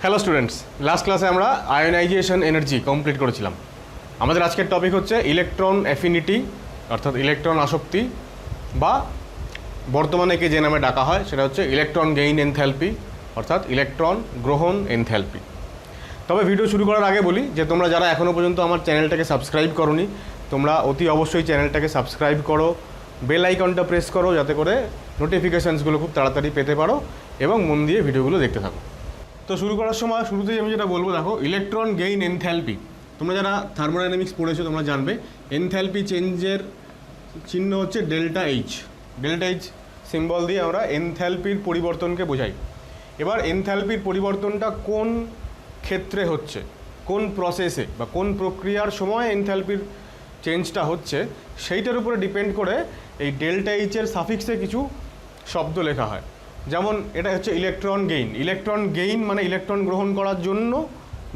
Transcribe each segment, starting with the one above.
Hello students, last ক্লাসে আমরা ionisation energy complete করেছিলাম। আমাদের আজকের টপিক হচ্ছে ইলেকট্রন অ্যাফিনিটি, অর্থাৎ ইলেকট্রন আসক্তি, বা বর্তমানে একে যে নামে ডাকা হয় সেটা হচ্ছে ইলেকট্রন গেইন এনথ্যালপি, অর্থাৎ ইলেকট্রন গ্রহণ এনথ্যালপি। তবে ভিডিও শুরু করার আগে বলি যে তোমরা যারা এখনও পর্যন্ত আমার চ্যানেলটাকে সাবস্ক্রাইব করোনি, তোমরা অতি অবশ্যই চ্যানেলটাকে সাবস্ক্রাইব করো, বেল আইকনটা প্রেস করো, যাতে করে নোটিফিকেশানসগুলো খুব তাড়াতাড়ি পেতে পারো এবং মন দিয়ে ভিডিওগুলো দেখতে থাকো। তো শুরু করার সময় শুরুতেই আমি যেটা বলবো, দেখো ইলেকট্রন গেইন এনথ্যালপি, তোমরা যারা থার্মোডাইনামিক্স পড়েছো তোমরা জানবে এনথ্যালপি চেঞ্জের চিহ্ন হচ্ছে delta H. Delta H symbol দিয়ে আমরা এনথ্যালপির পরিবর্তনকে বোঝাই। এবার এনথ্যালপির পরিবর্তনটা কোন ক্ষেত্রে হচ্ছে, কোন প্রসেসে বা কোন প্রক্রিয়ার সময় এনথ্যালপির চেঞ্জটা হচ্ছে, সেইটার উপরে ডিপেন্ড করে এই ডেল্টা এইচের সাফিক্সে কিছু শব্দ লেখা হয়। যেমন এটা হচ্ছে ইলেকট্রন গেইন। ইলেকট্রন গেইন মানে ইলেকট্রন গ্রহণ করার জন্য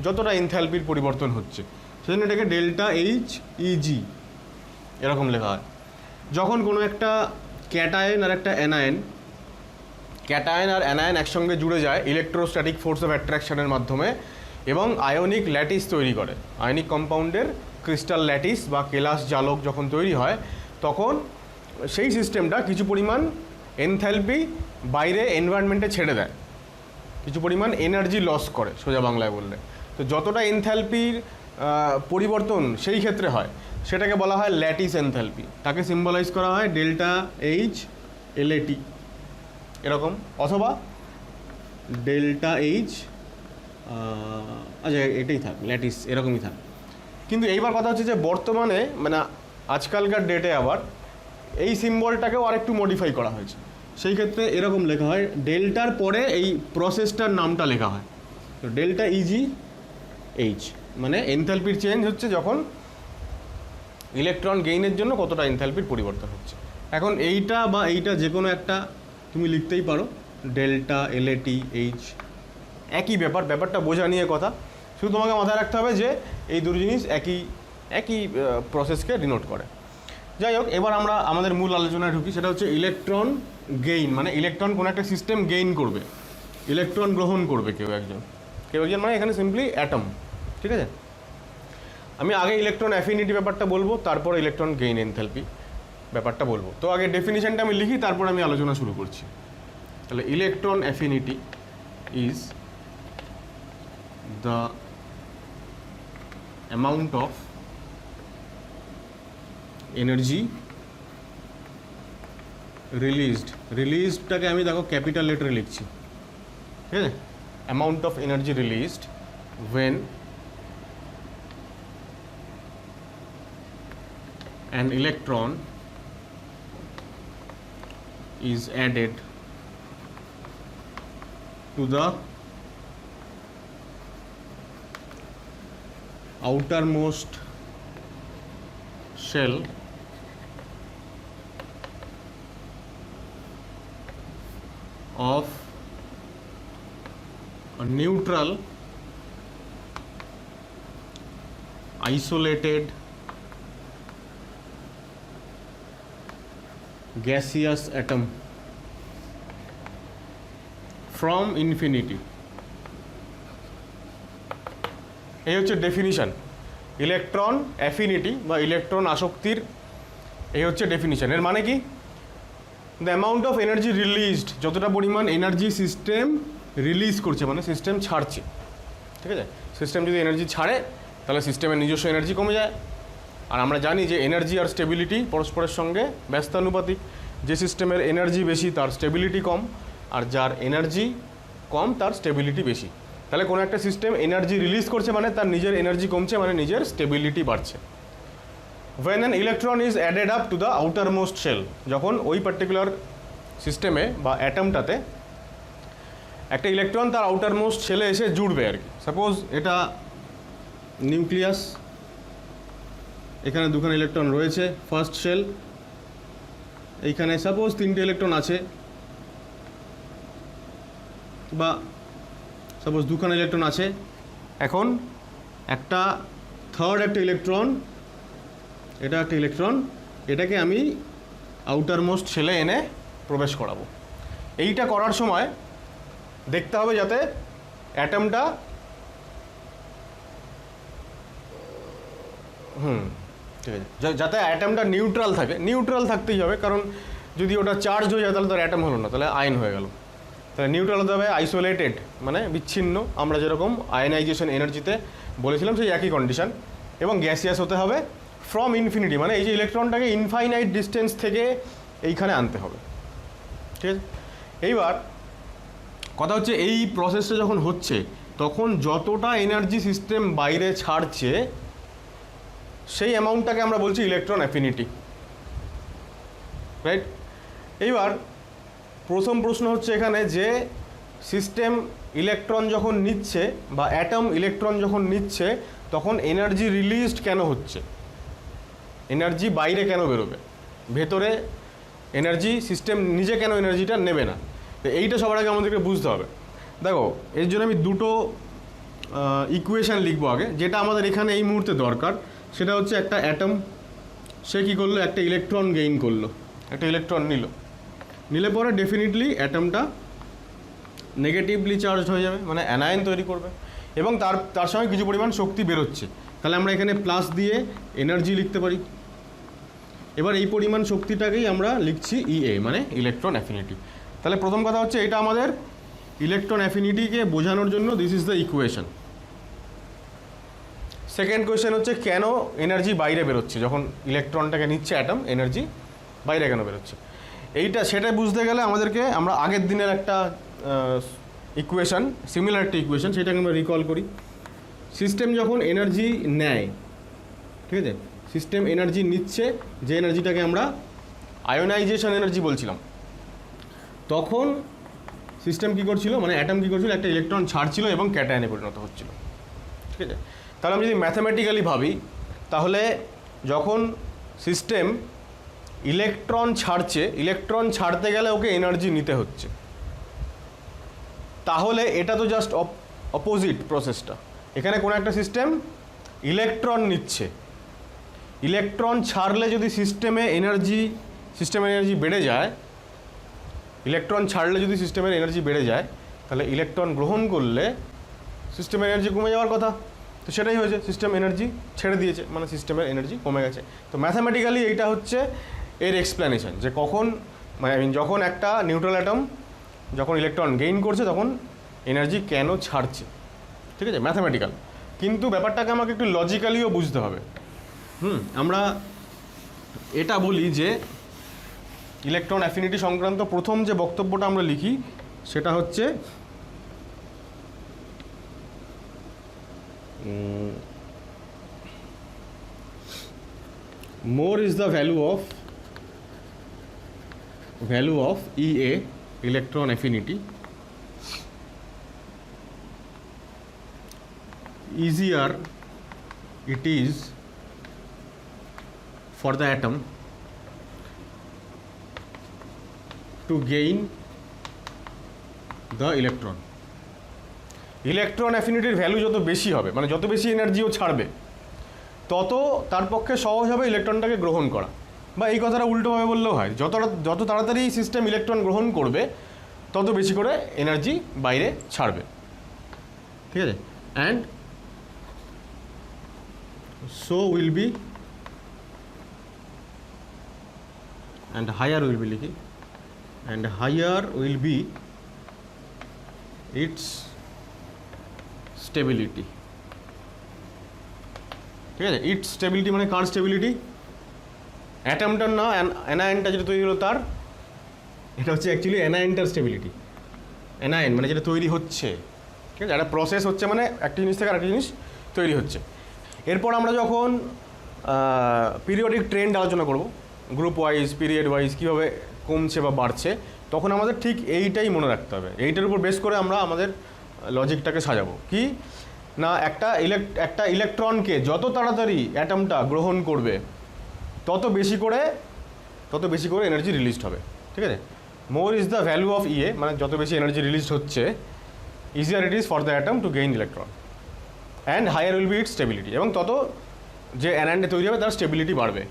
যতটা এনথ্যালপির পরিবর্তন হচ্ছে, সেজন্য এটাকে ডেল্টা এইচ ইজি এরকম লেখা হয়। যখন কোনো একটা ক্যাটায়ন আর একটা অ্যানায়ন, ক্যাটায়ন আর অ্যানায়ন একসঙ্গে জুড়ে যায় ইলেকট্রোস্ট্যাটিক ফোর্স অফ অ্যাট্রাকশনের মাধ্যমে এবং আয়নিক ল্যাটিস তৈরি করে, আয়নিক কম্পাউন্ডের ক্রিস্টাল ল্যাটিস বা কেলাস জালক যখন তৈরি হয়, তখন সেই সিস্টেমটা কিছু পরিমাণ এনথ্যালপি বাইরে এনভায়রনমেন্টে ছেড়ে দেয়, কিছু পরিমাণ এনার্জি লস করে সোজা বাংলায় বললে। তো যতটা এনথ্যালপির পরিবর্তন সেই ক্ষেত্রে হয় সেটাকে বলা হয় ল্যাটিস এনথ্যালপি। তাকে সিম্বলাইজ করা হয় ডেল্টা এইচ এলএটি এরকম, অথবা ডেল্টা এইচ, আচ্ছা এটাই থাক, ল্যাটিস এরকমই থাক। কিন্তু এইবার কথা হচ্ছে যে বর্তমানে মানে আজকালকার ডেটে আবার এই সিম্বলটাকেও আরেকটু মডিফাই করা হয়েছে। সেই ক্ষেত্রে এরকম লেখা হয়, ডেল্টার পরে এই প্রসেসটার নামটা লেখা হয়। তো ডেল্টা ইজি এইচ মানে এনথ্যালপির চেঞ্জ হচ্ছে যখন ইলেকট্রন গেইনের জন্য কতটা এনথ্যালপির পরিবর্তন হচ্ছে। এখন এইটা বা এইটা যে কোনো একটা তুমি লিখতেই পারো, ডেল্টা এলএটি এইচ একই ব্যাপার, ব্যাপারটা বোঝা নিয়ে কথা। শুধু তোমাকে মাথায় রাখতে হবে যে এই দুটো জিনিস একই প্রসেসকে ডিনোট করে। যাই হোক, এবার আমরা আমাদের মূল আলোচনায় ঢুকি। সেটা হচ্ছে ইলেকট্রন গেইন মানে ইলেকট্রন কোনো একটা সিস্টেম গেইন করবে, ইলেকট্রন গ্রহণ করবে কেউ একজন মানে এখানে সিম্পলি অ্যাটম। ঠিক আছে, আমি আগে ইলেকট্রন অ্যাফিনিটি ব্যাপারটা বলবো, তারপর ইলেকট্রন গেইন এনথ্যালপি ব্যাপারটা বলবো। তো আগে ডেফিনিশনটা আমি লিখি, তারপর আমি আলোচনা শুরু করছি। তাহলে electron affinity is the amount of energy রিলিজডটাকে আমি দেখো ক্যাপিটাল লেটারে লিখছি। ঠিক আছে, amount of energy released when an electron is added to the outermost shell of a neutral isolated gaseous atom from infinity। এই হচ্ছে ডেফিনিশন ইলেকট্রন অ্যাফিনিটি বা ইলেকট্রন আসক্তির। এই হচ্ছে ডেফিনিশন। এর মানে কি? The amount of energy released, যতটা পরিমাণ এনার্জি সিস্টেম রিলিজ করছে মানে সিস্টেম ছাড়ছে। ঠিক আছে, সিস্টেম যদি এনার্জি ছাড়ে তাহলে সিস্টেমের নিজস্ব এনার্জি কমে যায়। আর আমরা জানি যে এনার্জি আর স্টেবিলিটি পরস্পরের সঙ্গে ব্যস্তানুপাতিক। যে সিস্টেমের এনার্জি বেশি তার স্টেবিলিটি কম, আর যার এনার্জি কম তার স্টেবিলিটি বেশি। তাহলে কোনো একটা সিস্টেম এনার্জি রিলিজ করছে মানে তার নিজের এনার্জি কমছে, মানে নিজের স্টেবিলিটি বাড়ছে। when an electron is added up to the outermost shell, যখন ওই পার্টিকুলার সিস্টেমে বা অ্যাটমটাতে একটা ইলেকট্রন তার আউটারমোস্ট শেলে এসে জুড়বে আর কি। সাপোজ এটা নিউক্লিয়াস, এখানে দুখানা ইলেকট্রন রয়েছে, ফার্স্ট শেল, এইখানে সাপোজ 3টে ইলেকট্রন আছে, বা সাপোজ দুখানা ইলেকট্রন আছে। এখন একটা থার্ড একটা ইলেকট্রন, এটা একটা ইলেকট্রন, এটাকে আমি আউটারমোস্ট শেলে এনে প্রবেশ করাবো। এইটা করার সময় দেখতে হবে যাতে অ্যাটমটা ঠিক আছে, যাতে অ্যাটমটা নিউট্রাল থাকে, নিউট্রাল থাকতেই হবে, কারণ যদি ওটা চার্জ হয়ে যায় তাহলে তো অ্যাটম হলো না, তাহলে আয়ন হয়ে গেল। তাহলে নিউট্রাল হতে হবে, আইসোলেটেড মানে বিচ্ছিন্ন, আমরা যেরকম আয়নাইজেশন এনার্জিতে বলেছিলাম সেই একই কন্ডিশন, এবং গ্যাসিয়াস হতে হবে ফ্রম ইনফিনিটি, মানে এই যে ইলেকট্রনটাকে ইনফাইনাইট ডিস্টেন্স থেকে এইখানে আনতে হবে। ঠিক আছে, এইবার কথা হচ্ছে এই প্রসেসটা যখন হচ্ছে তখন যতটা এনার্জি সিস্টেম বাইরে ছাড়ছে সেই অ্যামাউন্টটাকে আমরা বলছি ইলেকট্রন অ্যাফিনিটি, রাইট? এইবার প্রথম প্রশ্ন হচ্ছে এখানে যে সিস্টেম ইলেকট্রন যখন নিচ্ছে বা অ্যাটম ইলেকট্রন যখন নিচ্ছে তখন এনার্জি রিলিজড কেন হচ্ছে, এনার্জি বাইরে কেন বেরোবে, ভেতরে এনার্জি সিস্টেম নিজে কেন এনার্জিটা নেবে না, তো এইটা সবার আগে আমাদেরকে বুঝতে হবে। দেখো এর জন্য আমি দুটো ইকুয়েশান লিখবো আগে, যেটা আমাদের এখানে এই মুহূর্তে দরকার সেটা হচ্ছে একটা অ্যাটম, সে কী করলো, একটা ইলেকট্রন গেইন করলো, একটা ইলেকট্রন নিলে পরে ডেফিনেটলি অ্যাটমটা নেগেটিভলি চার্জড হয়ে যাবে, মানে অ্যানায়ন তৈরি করবে, এবং তার সঙ্গে কিছু পরিমাণ শক্তি বেরোচ্ছে, তাহলে আমরা এখানে প্লাস দিয়ে এনার্জি লিখতে পারি। এবার এই পরিমাণ শক্তিটাকেই আমরা লিখছি ইএ, মানে ইলেকট্রন অ্যাফিনিটি। তাহলে প্রথম কথা হচ্ছে এটা আমাদের ইলেকট্রন অ্যাফিনিটিকে বোঝানোর জন্য this is the equation. Second question হচ্ছে কেন এনার্জি বাইরে বেরোচ্ছে, যখন ইলেকট্রনটাকে নিচ্ছে অ্যাটম, এনার্জি বাইরে কেন বেরোচ্ছে, সেটা বুঝতে গেলে আমাদেরকে আমরা আগের দিনের একটা ইকুয়েশন, সিমিলার একটা ইকুয়েশন, সেটাকে আমরা রিকল করি। সিস্টেম যখন এনার্জি নেয়, ঠিক আছে, সিস্টেম এনার্জি নিচ্ছে, যে এনার্জিটাকে আমরা আয়োনাইজেশন এনার্জি বলছিলাম, তখন সিস্টেম কী করছিল, মানে অ্যাটম কী করছিল, একটা ইলেকট্রন ছাড়ছিল এবং ক্যাটায়নে পরিণত হচ্ছিল। ঠিক আছে, তাহলে আমি যদি ম্যাথামেটিক্যালি ভাবি, তাহলে যখন সিস্টেম ইলেকট্রন ছাড়ছে, ইলেকট্রন ছাড়তে গেলে ওকে এনার্জি নিতে হচ্ছে, তাহলে এটা তো জাস্ট অপোজিট প্রসেসটা। এখানে কোনো একটা সিস্টেম ইলেকট্রন নিচ্ছে, ইলেকট্রন ছাড়লে যদি সিস্টেমের এনার্জি বেড়ে যায়, ইলেকট্রন ছাড়লে যদি সিস্টেমের এনার্জি বেড়ে যায়, তাহলে ইলেকট্রন গ্রহণ করলে সিস্টেমের এনার্জি কমে যাওয়ার কথা, তো সেটাই হয়েছে, সিস্টেম এনার্জি ছেড়ে দিয়েছে, মানে সিস্টেমের এনার্জি কমে গেছে। তো ম্যাথামেটিক্যালি এইটা হচ্ছে এর এক্সপ্লেনেশন, যে কখন, মানে যখন একটা নিউট্রাল অ্যাটম যখন ইলেকট্রন গেইন করছে তখন এনার্জি কেন ছাড়ছে, ঠিক আছে, ম্যাথামেটিক্যাল। কিন্তু ব্যাপারটাকে আমাকে একটু লজিক্যালিও বুঝতে হবে। আমরা এটা বলি যে ইলেকট্রন অ্যাফিনিটি সংক্রান্ত প্রথম যে বক্তব্যটা আমরা লিখি সেটা হচ্ছে more is the value of EA, electron affinity, easier it is for the atom to gain the electron. Electron অ্যাফিনিটির ভ্যালু যত বেশি হবে, মানে যত বেশি এনার্জিও ছাড়বে, তত তার পক্ষে সহজ হবে ইলেকট্রনটাকে গ্রহণ করা। বা এই কথাটা উল্টোভাবে বললেও হয়, যত তাড়াতাড়ি সিস্টেম ইলেকট্রন গ্রহণ করবে তত বেশি করে এনার্জি বাইরে ছাড়বে। ঠিক আছে, and so will be, and higher will be লিখি, and higher will be its stability. ঠিক আছে, ইটস স্টেবিলিটি মানে কার স্টেবিলিটি, অ্যাটমটার না, অ্যানায়নটা যেটা তৈরি হলো তার, এটা হচ্ছে অ্যাকচুয়ালি অ্যানায়নটার স্টেবিলিটি। অ্যানায়ন মানে যেটা তৈরি হচ্ছে, ঠিক আছে, একটা প্রসেস হচ্ছে, মানে একটা জিনিস থেকে আরেকটা জিনিস তৈরি হচ্ছে। এরপর আমরা যখন পিরিয়ডিক ট্রেন্ড আলোচনা করব, গ্রুপ ওয়াইজ, পিরিয়ড ওয়াইজ কীভাবে কমছে বা বাড়ছে, তখন আমাদের ঠিক এইটাই মনে রাখতে হবে। এইটার উপর বেস করে আমরা আমাদের লজিকটাকে সাজাবো। কি না, একটা ইলেকট্রনকে যত তাড়াতাড়ি অ্যাটমটা গ্রহণ করবে তত বেশি করে এনার্জি রিলিজড হবে। ঠিক আছে, more is the value of EA, মানে যত বেশি এনার্জি রিলিজড হচ্ছে, easier it is for the atom to gain electron, and higher will be its stability, এবং তত যে অ্যানায়নটা তৈরি হবে তার স্টেবিলিটি বাড়বে।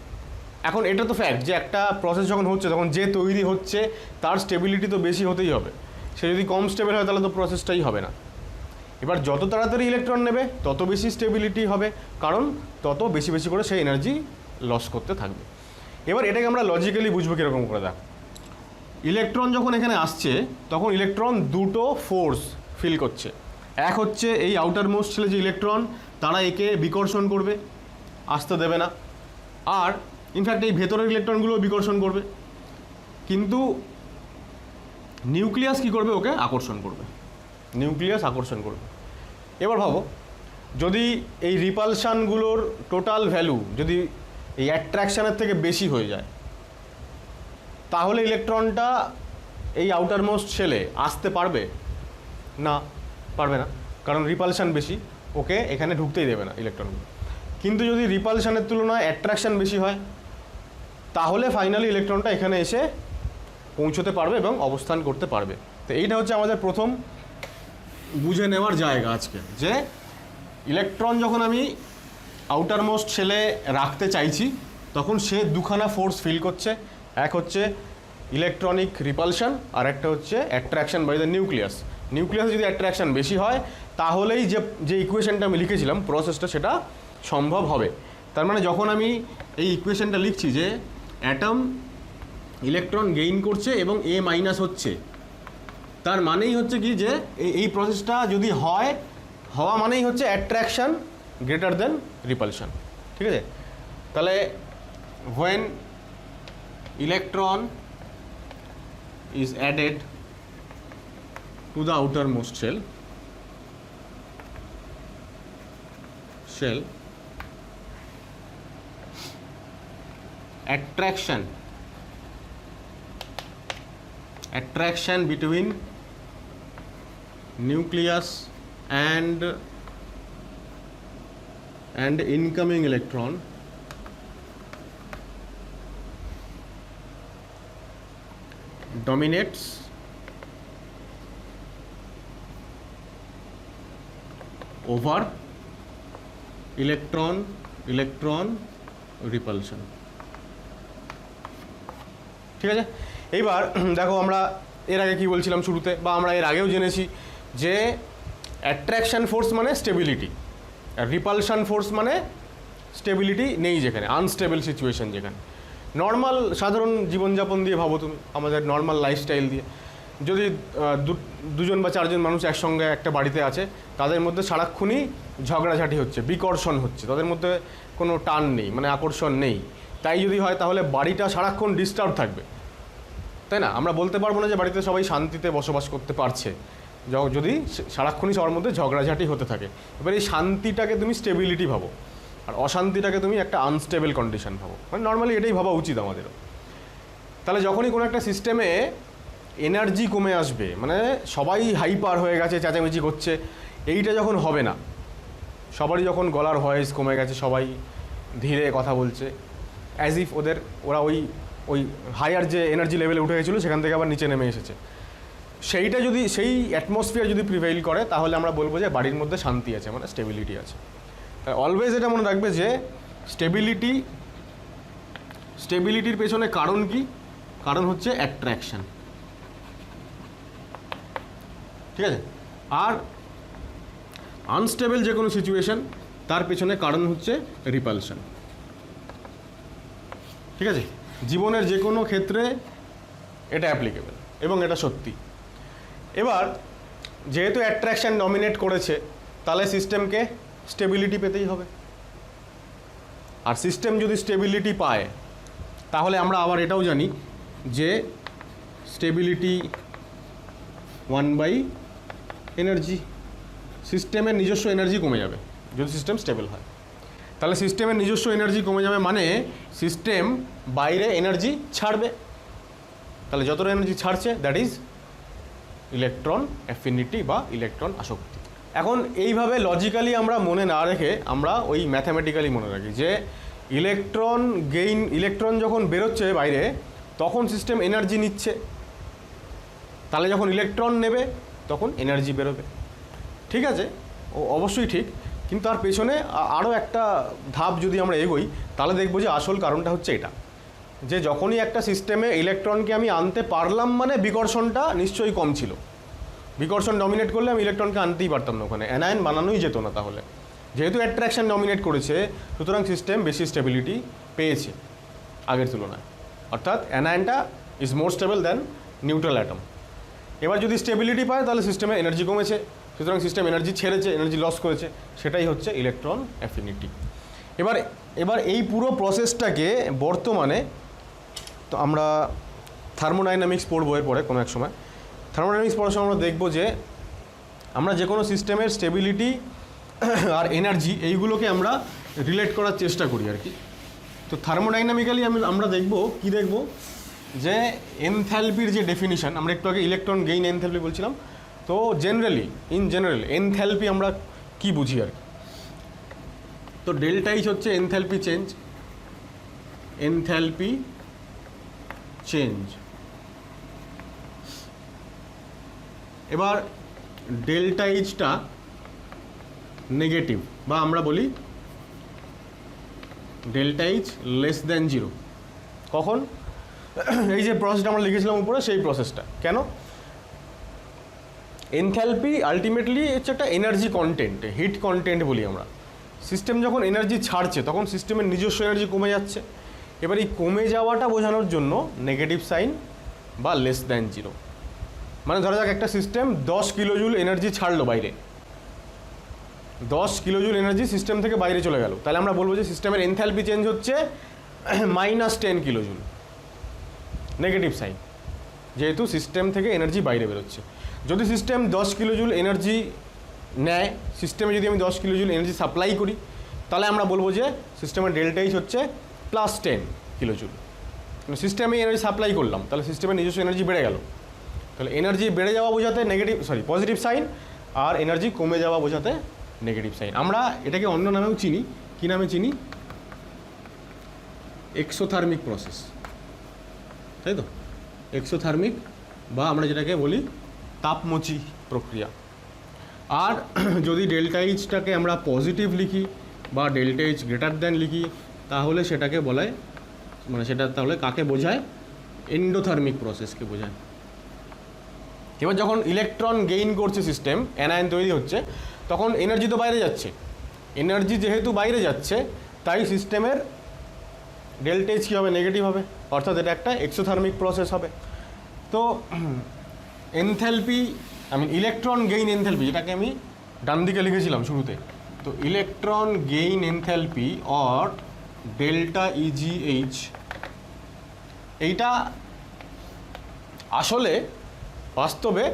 এখন এটা তো ফ্যাক্ট যে একটা প্রসেস যখন হচ্ছে তখন যে তৈরি হচ্ছে তার স্টেবিলিটি তো বেশি হতেই হবে। সে যদি কম স্টেবল হয় তাহলে তো প্রসেসটাই হবে না। এবার যত তাড়াতাড়ি ইলেকট্রন নেবে তত বেশি স্টেবিলিটি হবে, কারণ তত বেশি বেশি করে সেই এনার্জি লস করতে থাকবে। এবার এটাকে আমরা লজিক্যালি বুঝবো কীরকম করে। দেখ, ইলেকট্রন যখন এখানে আসছে তখন ইলেকট্রন দুটো ফোর্স ফিল করছে। এক হচ্ছে এই আউটার মোস্ট শেলে যে ইলেকট্রন, তারা একে বিকর্ষণ করবে, আসতে দেবে না। আর ইনফ্যাক্ট এই ভেতরের ইলেকট্রনগুলো বিকর্ষণ করবে, কিন্তু নিউক্লিয়াস কী করবে? ওকে আকর্ষণ করবে, নিউক্লিয়াস আকর্ষণ করবে। এবার ভাবো, যদি এই রিপালশানগুলোর টোটাল ভ্যালু যদি এই অ্যাট্রাকশানের থেকে বেশি হয়ে যায়, তাহলে ইলেকট্রনটা এই আউটার মোস্ট শেলে আসতে পারবে না, পারবে না, কারণ রিপালশান বেশি, ওকে এখানে ঢুকতেই দেবে না ইলেকট্রনগুলো। কিন্তু যদি রিপালশানের তুলনায় অ্যাট্রাকশান বেশি হয়, তাহলে ফাইনালি ইলেকট্রনটা এখানে এসে পৌঁছতে পারবে এবং অবস্থান করতে পারবে। তো এইটা হচ্ছে আমাদের প্রথম বুঝে নেওয়ার জায়গা আজকে, যে ইলেকট্রন যখন আমি আউটার মোস্ট শেলে রাখতে চাইছি, তখন সে দুখানা ফোর্স ফিল করছে। এক হচ্ছে ইলেকট্রনিক রিপালশান, আর একটা হচ্ছে অ্যাট্রাকশান বাই দ্য নিউক্লিয়াস। নিউক্লিয়াসে যদি অ্যাট্রাকশান বেশি হয়, তাহলেই যে ইকুয়েশনটা আমি লিখেছিলাম প্রসেসটা, সেটা সম্ভব হবে। তার মানে যখন আমি এই ইকুয়েশনটা লিখছি যে অ্যাটম ইলেকট্রন গেইন করছে এবং এ মাইনাস হচ্ছে, তার মানেই হচ্ছে কি যে এই প্রসেসটা যদি হওয়া মানেই হচ্ছে অ্যাট্রাকশান গ্রেটার দেন রিপালশান। ঠিক আছে? তাহলে when electron is added to the outermost shell, attraction between nucleus and incoming electron dominates over electron repulsion। ঠিক আছে? এইবার দেখো, আমরা এর আগে কি বলছিলাম শুরুতে, বা আমরা এর আগেও জেনেছি যে অ্যাট্রাকশান ফোর্স মানে স্টেবিলিটি, আর রিপালশান ফোর্স মানে স্টেবিলিটি নেই, যেখানে আনস্টেবল সিচুয়েশন, যেখানে নর্মাল সাধারণ জীবনযাপন দিয়ে ভাবো তুমি, আমাদের নর্মাল লাইফস্টাইল দিয়ে, যদি দুজন বা চারজন মানুষ একসঙ্গে একটা বাড়িতে আছে, তাদের মধ্যে সারাক্ষণই ঝগড়াঝাটি হচ্ছে, বিকর্ষণ হচ্ছে, তাদের মধ্যে কোনো টান নেই, মানে আকর্ষণ নেই। তাই যদি হয় তাহলে বাড়িটা সারাক্ষণ ডিস্টার্ব থাকবে, তাই না? আমরা বলতে পারবো না যে বাড়িতে সবাই শান্তিতে বসবাস করতে পারছে, যদি সারাক্ষণই সবার মধ্যে ঝগড়াঝাটি হতে থাকে। এবার এই শান্তিটাকে তুমি স্টেবিলিটি ভাবো, আর অশান্তিটাকে তুমি একটা আনস্টেবল কন্ডিশন ভাবো, মানে নর্মালি এটাই ভাবা উচিত আমাদেরও। তাহলে যখনই কোনো একটা সিস্টেমে এনার্জি কমে আসবে, মানে সবাই হাইপার হয়ে গেছে, চেঁচামেচি করছে, এইটা যখন হবে না, সবারই যখন গলার ভয়েস কমে গেছে, সবাই ধীরে কথা বলছে, অ্যাজ ইফ ওরা ওই হায়ার যে এনার্জি লেভেলে উঠে গেছিলো সেখান থেকে আবার নিচে নেমে এসেছে, সেইটা যদি, সেই অ্যাটমসফিয়ার যদি প্রিভেইল করে, তাহলে আমরা বলবো যে বাড়ির মধ্যে শান্তি আছে, মানে স্টেবিলিটি আছে। অলওয়েজ এটা মনে রাখবে যে স্টেবিলিটির পেছনে কারণ কি? কারণ হচ্ছে অ্যাট্রাকশান। ঠিক আছে? আর আনস্টেবল যে কোনো সিচুয়েশন, তার পেছনে কারণ হচ্ছে রিপালশান। ঠিক আছে? জীবনের যে কোনো ক্ষেত্রে এটা অ্যাপ্লিকেবল এবং এটা সত্যি। এবার যেহেতু অ্যাট্রাকশান ডমিনেট করেছে, তাহলে সিস্টেমকে স্টেবিলিটি পেতেই হবে। আর সিস্টেম যদি স্টেবিলিটি পায়, তাহলে আমরা আবার এটাও জানি যে স্টেবিলিটি 1/এনার্জি। সিস্টেমের নিজস্ব এনার্জি কমে যাবে যদি সিস্টেম স্টেবল হয়। তাহলে সিস্টেমের নিজস্ব এনার্জি কমে যাবে মানে সিস্টেম বাইরে এনার্জি ছাড়বে। তাহলে যতটা এনার্জি ছাড়ছে, দ্যাট ইজ ইলেকট্রন অ্যাফিনিটি বা ইলেকট্রন আসক্তি। এখন এইভাবে লজিক্যালি আমরা মনে না রেখে আমরা ওই ম্যাথামেটিক্যালি মনে রাখি যে ইলেকট্রন যখন বেরোচ্ছে বাইরে, তখন সিস্টেম এনার্জি নিচ্ছে, তাহলে যখন ইলেকট্রন নেবে তখন এনার্জি বেরোবে। ঠিক আছে, ও অবশ্যই ঠিক, কিন্তু তার পেছনে আরও একটা ধাপ যদি আমরা এগোই, তাহলে দেখব যে আসল কারণটা হচ্ছে এটা, যে যখনই একটা সিস্টেমে ইলেকট্রনকে আমি আনতে পারলাম, মানে বিকর্ষণটা নিশ্চয়ই কম ছিল। বিকর্ষণ ডমিনেট করলে আমি ইলেকট্রনকে আনতেই পারতাম না ওখানে, অ্যানায়ন বানানোই যেত না। তাহলে যেহেতু অ্যাট্রাকশন ডমিনেট করেছে, সুতরাং সিস্টেম বেশি স্টেবিলিটি পেয়েছে আগের তুলনায়, অর্থাৎ অ্যানায়নটা is more stable than neutral atom. এবার যদি স্টেবিলিটি পায় তাহলে সিস্টেমে এনার্জি কমেছে, সুতরাং সিস্টেম এনার্জি ছেড়েছে, এনার্জি লস করেছে, সেটাই হচ্ছে ইলেকট্রন অ্যাফিনিটি। এবার এই পুরো প্রসেসটাকে বর্তমানে, তো আমরা থার্মোডাইনামিক্স পড়বো এরপরে কোনো এক সময়। থার্মোডাইনামিক্স পড়ার সময় আমরা দেখবো যে আমরা যে কোনো সিস্টেমের স্টেবিলিটি আর এনার্জি এইগুলোকে আমরা রিলেট করার চেষ্টা করি আর কি। তো থার্মোডাইনামিক্যালি আমরা দেখব কি দেখব, যে এনথ্যালপির যে ডেফিনিশন, আমরা একটু আগে ইলেকট্রন গেইন এনথ্যালপি বলছিলাম, তো ইন জেনারেল এনথ্যালপি আমরা কি বুঝি আর কি। তো ডেল্টা এইচ হচ্ছে এনথ্যালপি চেঞ্জ। এবার ডেল্টা এইচটা নেগেটিভ, বা আমরা বলি ডেল্টা এইচ লেস দ্যান 0 কখন? এই যে প্রসেসটা আমরা লিখেছিলাম উপরে, সেই প্রসেসটা। কেন? এনথ্যালপি আলটিমেটলি হচ্ছে একটা এনার্জি কন্টেন্ট, হিট কন্টেন্ট বলি আমরা। সিস্টেম যখন এনার্জি ছাড়ছে তখন সিস্টেমের নিজস্ব এনার্জি কমে যাচ্ছে। এবার এই কমে যাওয়াটা বোঝানোর জন্য নেগেটিভ সাইন বা লেস দ্যান 0। মানে ধরা যাক একটা সিস্টেম 10 কিলোজুল এনার্জি ছাড়লো বাইরে, 10 কিলোজুল এনার্জি সিস্টেম থেকে বাইরে চলে গেল, তাহলে আমরা বলবো যে সিস্টেমের এনথ্যালপি চেঞ্জ হচ্ছে -10 কিলোজুল, নেগেটিভ সাইন, যেহেতু সিস্টেম থেকে এনার্জি বাইরে বেরোচ্ছে। যদি সিস্টেম 10 কিলোজুল এনার্জি নেয়, সিস্টেমে যদি আমি 10 কিলোজুল এনার্জি সাপ্লাই করি, তাহলে আমরা বলবো যে সিস্টেমের ডেল্টা এইচ হচ্ছে +10 কিলোজুল। সিস্টেমে এনার্জি সাপ্লাই করলাম, তাহলে সিস্টেমের নিজস্ব এনার্জি বেড়ে গেল। তাহলে এনার্জি বেড়ে যাওয়া বোঝাতে পজিটিভ সাইন, আর এনার্জি কমে যাওয়া বোঝাতে নেগেটিভ সাইন। আমরা এটাকে অন্য নামেও চিনি। কী নামে চিনি? এক্সোথার্মিক প্রসেস, তাই তো? এক্সোথার্মিক, বা আমরা যেটাকে বলি তাপমোচী প্রক্রিয়া। আর যদি ডেল্টা এইচটাকে আমরা পজিটিভ লিখি বা ডেল্টা এইচ গ্রেটার দ্যান লিখি, তাহলে সেটাকে বলায়, মানে সেটা তাহলে কাকে বোঝায়? এন্ডোথার্মিক প্রসেসকে বোঝায়। এবার যখন ইলেকট্রন গেইন করছে সিস্টেম, অ্যানায়ন তৈরি হচ্ছে, তখন এনার্জি তো বাইরে যাচ্ছে। এনার্জি যেহেতু বাইরে যাচ্ছে, তাই সিস্টেমের ডেল্টা এইচ কী হবে? নেগেটিভ হবে, অর্থাৎ এটা একটা এক্সোথার্মিক প্রসেস হবে। তো এনথ্যালপি, ইলেকট্রন গেইন এনথ্যালপি, যেটাকে আমি ডান দিকে লিখেছিলাম শুরুতে, তো electron gain enthalpy or delta EGH, এইটা আসলে বাস্তবে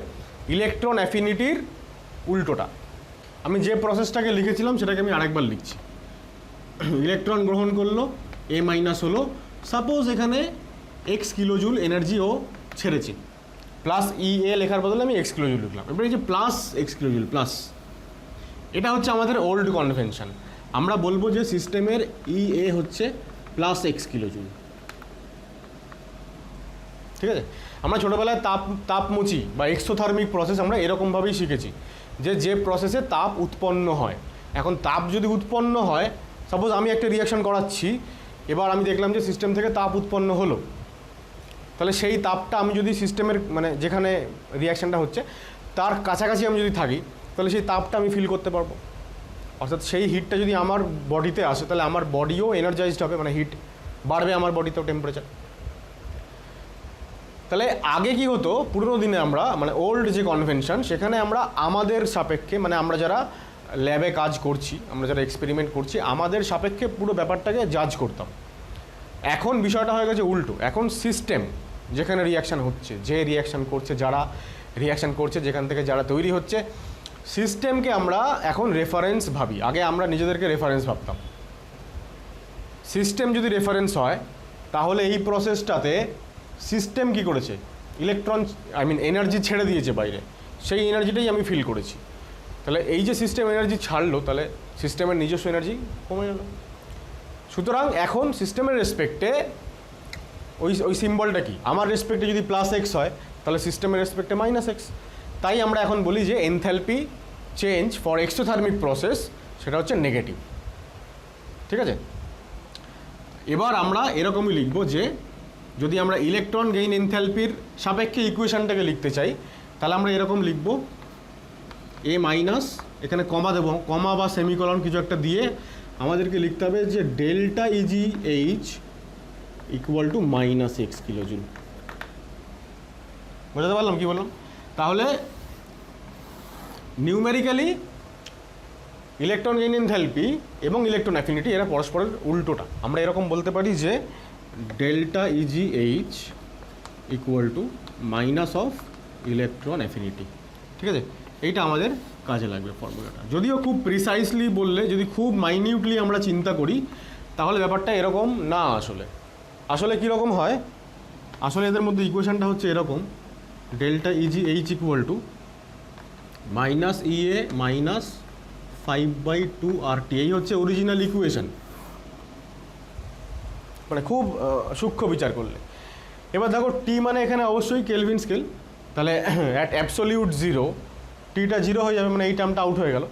ইলেকট্রন অ্যাফিনিটির উল্টোটা। আমি যে প্রসেসটাকে লিখেছিলাম সেটাকে আমি আরেকবার লিখছি। ইলেকট্রন গ্রহণ করলো, A- হলো, সাপোজ এখানে x কিলোজুল এনার্জি ও ছেড়েছে, +EA লেখার বদলে আমি x কিলোজুল লিখলাম। এবার এই যে +x কিলোজুল প্লাস, এটা হচ্ছে আমাদের ওল্ড কনভেনশন। আমরা বলবো যে সিস্টেমের EA হচ্ছে +x কিলোজুল, ঠিক আছে? আমরা ছোটোবেলায় তাপমোচী বা এক্সোথার্মিক প্রসেস আমরা এরকমভাবেই শিখেছি, যে প্রসেসে তাপ উৎপন্ন হয়। এখন তাপ যদি উৎপন্ন হয়, সাপোজ আমি একটা রিয়াকশন করাচ্ছি, এবার আমি দেখলাম যে সিস্টেম থেকে তাপ উৎপন্ন হলো, তাহলে সেই তাপটা আমি যদি সিস্টেমের, মানে যেখানে রিয়াকশানটা হচ্ছে তার কাছাকাছি আমি যদি থাকি, তাহলে সেই তাপটা আমি ফিল করতে পারবো। অর্থাৎ সেই হিটটা যদি আমার বডিতে আসে, তাহলে আমার বডিও এনার্জাইজড হবে, মানে হিট বাড়বে আমার বডিতেও, টেম্পারেচার। তাহলে আগে কি হতো, পুরোনো দিনে আমরা, মানে ওল্ড যে কনভেনশন, সেখানে আমরা আমাদের সাপেক্ষে, মানে আমরা যারা ল্যাবে কাজ করছি, আমরা যারা এক্সপেরিমেন্ট করছি, আমাদের সাপেক্ষে পুরো ব্যাপারটাকে জাজ করতাম। এখন বিষয়টা হয়ে গেছে উল্টো। এখন সিস্টেম যেখানে রিয়াকশান হচ্ছে, যে রিয়াকশান করছে, যারা রিয়াকশান করছে, যেখান থেকে যারা তৈরি হচ্ছে, সিস্টেমকে আমরা এখন রেফারেন্স ভাবি। আগে আমরা নিজেদেরকে রেফারেন্স ভাবতাম। সিস্টেম যদি রেফারেন্স হয়, তাহলে এই প্রসেসটাতে সিস্টেম কি করেছে? ইলেকট্রন, এনার্জি ছেড়ে দিয়েছে বাইরে, সেই এনার্জিটাই আমি ফিল করেছি। তাহলে এই যে সিস্টেম এনার্জি ছাড়লো, তাহলে সিস্টেমের নিজস্ব এনার্জি কমে গেল। সুতরাং এখন সিস্টেমের রেসপেক্টে ওই সিম্বলটা কি? আমার রেসপেক্টে যদি +x হয়, তাহলে সিস্টেমের রেসপেক্টে -x। তাই আমরা এখন বলি যে enthalpy change for exothermic process সেটা হচ্ছে নেগেটিভ, ঠিক আছে? এবার আমরা এরকমই লিখব যে যদি আমরা ইলেকট্রন গেইন এনথ্যালপির সাপেক্ষে ইকুয়েশনটাকে লিখতে চাই, তাহলে আমরা এরকম লিখব এ মাইনাস, এখানে কমা দেবো, কমা বা সেমিকলন কিছু একটা দিয়ে আমাদেরকে লিখতে হবে যে delta is H equal to minus x kilojoule. বোঝাতে পারলাম কি বললাম? তাহলে নিউমেরিক্যালি ইলেকট্রন গেইন এনথালপি এবং ইলেকট্রন অ্যাফিনিটি এরা পরস্পরের উল্টোটা। আমরা এরকম বলতে পারি যে delta is H equal to minus of electron affinity. ঠিক আছে, এইটা আমাদের কাজে লাগবে ফর্মুলাটা। যদিও খুব প্রিসাইসলি বললে, যদি খুব মাইনিউটলি আমরা চিন্তা করি, তাহলে ব্যাপারটা এরকম না। আসলে কীরকম হয়, আসলে এদের মধ্যে ইকুয়েশানটা হচ্ছে এরকম, delta is H equal to minus EA minus 5/2 RT। এই হচ্ছে অরিজিনাল ইকুয়েশান, মানে খুব সূক্ষ্ম বিচার করলে। এবার দেখো টি মানে এখানে অবশ্যই কেলভিন স্কেল, তাহলে অ্যাট অ্যাবসোলিউট জিরো টিটা জিরো হয়ে যাবে, মানে এই টার্মটা আউট হয়ে গেল।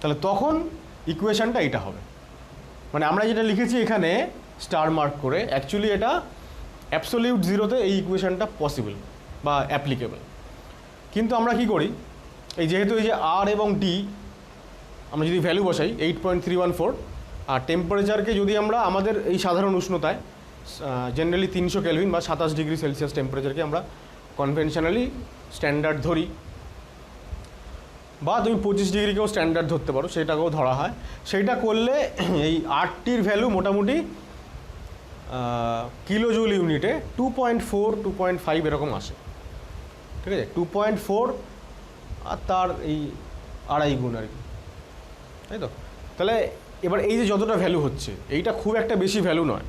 তাহলে তখন ইকুয়েশানটা এইটা হবে, মানে আমরা যেটা লিখেছি এখানে স্টার মার্ক করে, অ্যাকচুয়ালি এটা অ্যাবসোলিউট জিরোতে এই ইকুয়েশানটা পসিবল বা অ্যাপ্লিকেবল। কিন্তু আমরা কি করি, এই যেহেতু এই যে আর এবং ডি আমরা যদি ভ্যালু বসাই 8.314, আর টেম্পারেচারকে যদি আমরা আমাদের এই সাধারণ উষ্ণতায় জেনারেলি 300 কেলভিন বা 27 ডিগ্রি সেলসিয়াস টেম্পারেচারকে আমরা কনভেনশনালি স্ট্যান্ডার্ড ধরি, বা তুমি 25 ডিগ্রিকেও স্ট্যান্ডার্ড ধরতে পারো, সেটাকেও ধরা হয়। সেইটা করলে এই আরটির ভ্যালু মোটামুটি কিলোজুল ইউনিটে 2.4 2.5 এরকম আসে। ঠিক আছে, 2.4 আর তার এই আড়াই গুণ আর কি, তাই তো? তাহলে এবার এই যে যতটা ভ্যালু হচ্ছে, এইটা খুব একটা বেশি ভ্যালু নয়,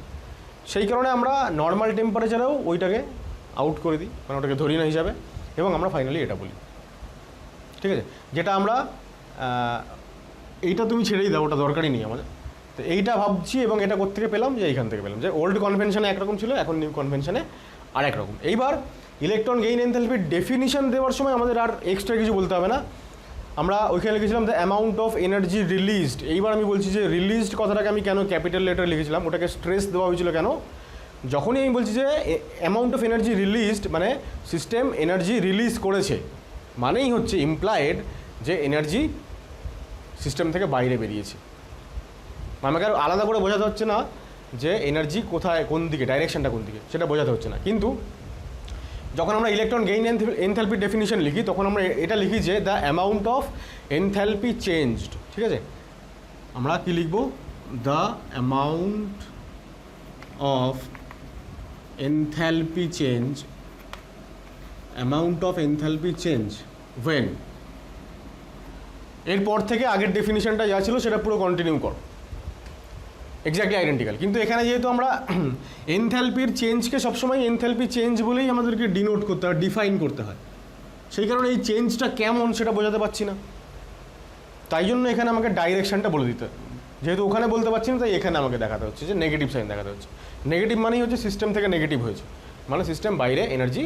সেই কারণে আমরা নর্মাল টেম্পারেচারেও ওইটাকে আউট করে দিই, মানে ওটাকে ধরি না হিসাবে, এবং আমরা ফাইনালি এটা বলি। ঠিক আছে, যেটা আমরা এইটা তুমি ছেড়েই দাও, ওটা দরকারই নেই আমাদের। তো এইটা ভাবছি, এবং এটা কোত্থেকে পেলাম, যে এইখান থেকে পেলাম যে ওল্ড কনভেনশনে একরকম ছিল, এখন নিউ কনভেনশনে আর একরকম। এইবার ইলেকট্রন গেইন এনথালপির ডেফিনিশন দেওয়ার সময় আমাদের আর এক্সট্রা কিছু বলতে হবে না। আমরা ওইখানে লিখেছিলাম the amount of energy released. এইবার আমি বলছি যে রিলিজড কথাটাকে আমি কেন ক্যাপিটাল লেটার লিখেছিলাম, ওটাকে স্ট্রেস দেওয়া হয়েছিল কেন? যখনই আমি বলছি যে অ্যামাউন্ট অফ এনার্জি রিলিজড, মানে সিস্টেম এনার্জি রিলিজ করেছে, মানেই হচ্ছে ইমপ্লায়েড যে এনার্জি সিস্টেম থেকে বাইরে বেরিয়েছে। আমাকে আর আলাদা করে বোঝাতে হচ্ছে না যে এনার্জি কোথায়, কোন দিকে, ডাইরেকশনটা কোন দিকে, সেটা বোঝাতে হচ্ছে না। কিন্তু যখন আমরা ইলেকট্রন গেইন এনথালপি ডেফিনিশন লিখি, তখন আমরা এটা লিখি যে the amount of enthalpy changed. ঠিক আছে, আমরা কি লিখব? The amount of enthalpy change, amount of enthalpy change when. এরপর থেকে আগের ডেফিনিশনটা যা ছিল সেটা পুরো কন্টিনিউ করো, এক্স্যাক্টলি আইডেন্টিক্যাল। কিন্তু এখানে যেহেতু আমরা এনথালপির চেঞ্জকে সবসময় এনথালপি চেঞ্জ বলেই আমাদেরকে ডিনোট করতে হয়, ডিফাইন করতে হয়, সেই কারণে এই চেঞ্জটা কেমন সেটা বোঝাতে পারছি না, তাই জন্য এখানে আমাকে ডাইরেকশনটা বলে দিতে, যেহেতু ওখানে বলতে পারছি না, তাই এখানে আমাকে দেখাতে হচ্ছে যে নেগেটিভ সাইন দেখাতে হচ্ছে। নেগেটিভ মানেই হচ্ছে সিস্টেম থেকে নেগেটিভ হয়েছে, মানে সিস্টেম বাইরে এনার্জি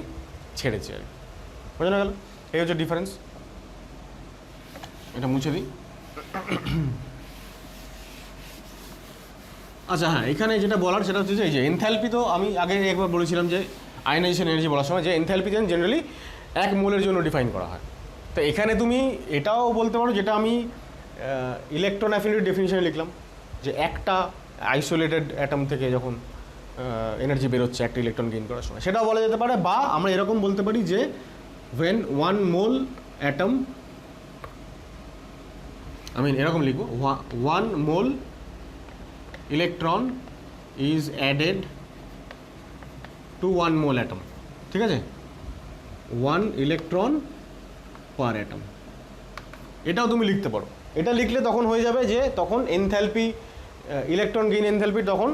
ছেড়েছে আর কি। বোঝানো গেল? এই হচ্ছে ডিফারেন্স। এটা মুছে দিই। আচ্ছা হ্যাঁ, এখানে যেটা বলার সেটা হচ্ছে যে এই যে এনথালপি, তো আমি আগে একবার বলেছিলাম যে আয়নাইজেশন এনার্জি বলার সময় যে এনথালপি জেনারেলি 1 মোলের জন্য ডিফাইন করা হয়। তো এখানে তুমি এটাও বলতে পারো, যেটা আমি ইলেকট্রন অ্যাফিনিটি ডেফিনিশনে লিখলাম, যে একটা আইসোলেটেড অ্যাটম থেকে যখন এনার্জি বেরোচ্ছে একটা ইলেকট্রন গেইন করার সময়, সেটাও বলা যেতে পারে। বা আমরা এরকম বলতে পারি যে when 1 mole atom, এরকম লিখবো, 1 mole electron is added to 1 mole atom। ঠিক আছে, 1 electron per atom, এটাও তুমি লিখতে পারো। এটা লিখলে তখন হয়ে যাবে যে তখন এনথালপি, ইলেকট্রন গেইন এনথালপি তখন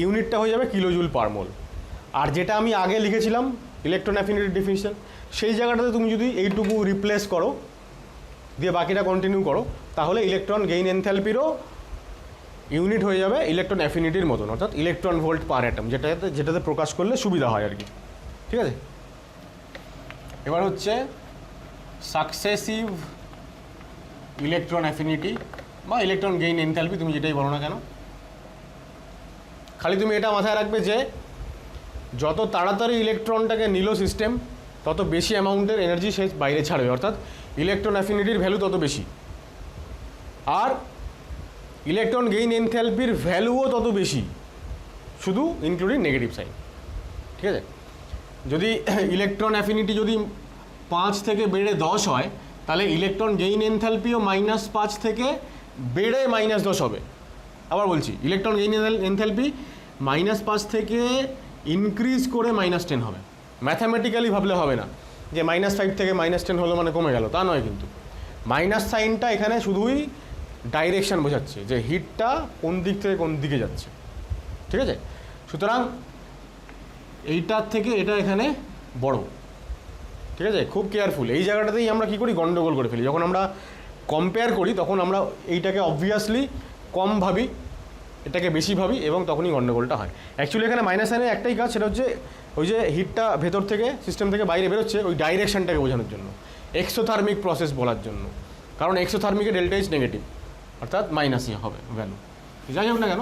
ইউনিটটা হয়ে যাবে কিলোজুল পার মোল। আর যেটা আমি আগে লিখেছিলাম ইলেকট্রন অ্যাফিনিটি ডেফিনিশন, সেই জায়গাটাতে তুমি যদি এইটুকু রিপ্লেস করো, দিয়ে বাকিটা কন্টিনিউ করো, তাহলে ইলেকট্রন গেইন এনথালপিরও ইউনিট হয়ে যাবে ইলেকট্রন অ্যাফিনিটির মতন, অর্থাৎ ইলেকট্রন ভোল্ট পার অ্যাটম, যেটাতে প্রকাশ করলে সুবিধা হয় আর কি। ঠিক আছে, এবার হচ্ছে সাকসেসিভ ইলেকট্রন অ্যাফিনিটি বা ইলেকট্রন গেইন এনথালপি, তুমি যেটাই বলো না কেন। খালি তুমি এটা মাথায় রাখবে যে যত তাড়াতাড়ি ইলেকট্রনটাকে নিল সিস্টেম, তত বেশি অ্যামাউন্টের এনার্জি সে বাইরে ছাড়বে, অর্থাৎ ইলেকট্রন অ্যাফিনিটির ভ্যালু তত বেশি। আর ইলেকট্রন গেইন এনথ্যালপির ভ্যালুও তত বেশি, শুধু ইনক্লুডিং নেগেটিভ সাইন। ঠিক আছে, যদি ইলেকট্রন অ্যাফিনিটি যদি 5 থেকে বেড়ে 10 হয়, তাহলে ইলেকট্রন গেইন এনথ্যালপিও -5 থেকে বেড়ে -10 হবে। আবার বলছি, ইলেকট্রন গেইন এনথ্যালপি -5 থেকে ইনক্রিজ করে -10 হবে। ম্যাথামেটিক্যালি ভাবলে হবে না যে -5 থেকে -10 হলো মানে কমে গেল, তা নয়। কিন্তু মাইনাস সাইনটা এখানে শুধুই ডাইরেকশন বোঝাচ্ছে যে হিটটা কোন দিক থেকে কোন দিকে যাচ্ছে। ঠিক আছে, সুতরাং এইটার থেকে এটা এখানে বড়। ঠিক আছে, খুব কেয়ারফুল। এই জায়গাটাতেই আমরা কী করি, গন্ডগোল করে ফেলি। যখন আমরা কম্পেয়ার করি তখন আমরা এইটাকে অবভিয়াসলি কম ভাবি, এটাকে বেশি ভাবি, এবং তখনই গন্ডগোলটা হয়। অ্যাকচুয়ালি এখানে মাইনাস সাইনের একটাই কাজ, সেটা হচ্ছে ওই যে হিটটা ভেতর থেকে সিস্টেম থেকে বাইরে বেরোচ্ছে, ওই ডাইরেকশনটাকে বোঝানোর জন্য, এক্সোথার্মিক প্রসেস বলার জন্য। কারণ এক্সোথার্মিকে ডেল্টা এইচ নেগেটিভ, অর্থাৎ মাইনাসই হবে ভ্যালু। যাই হোক না কেন,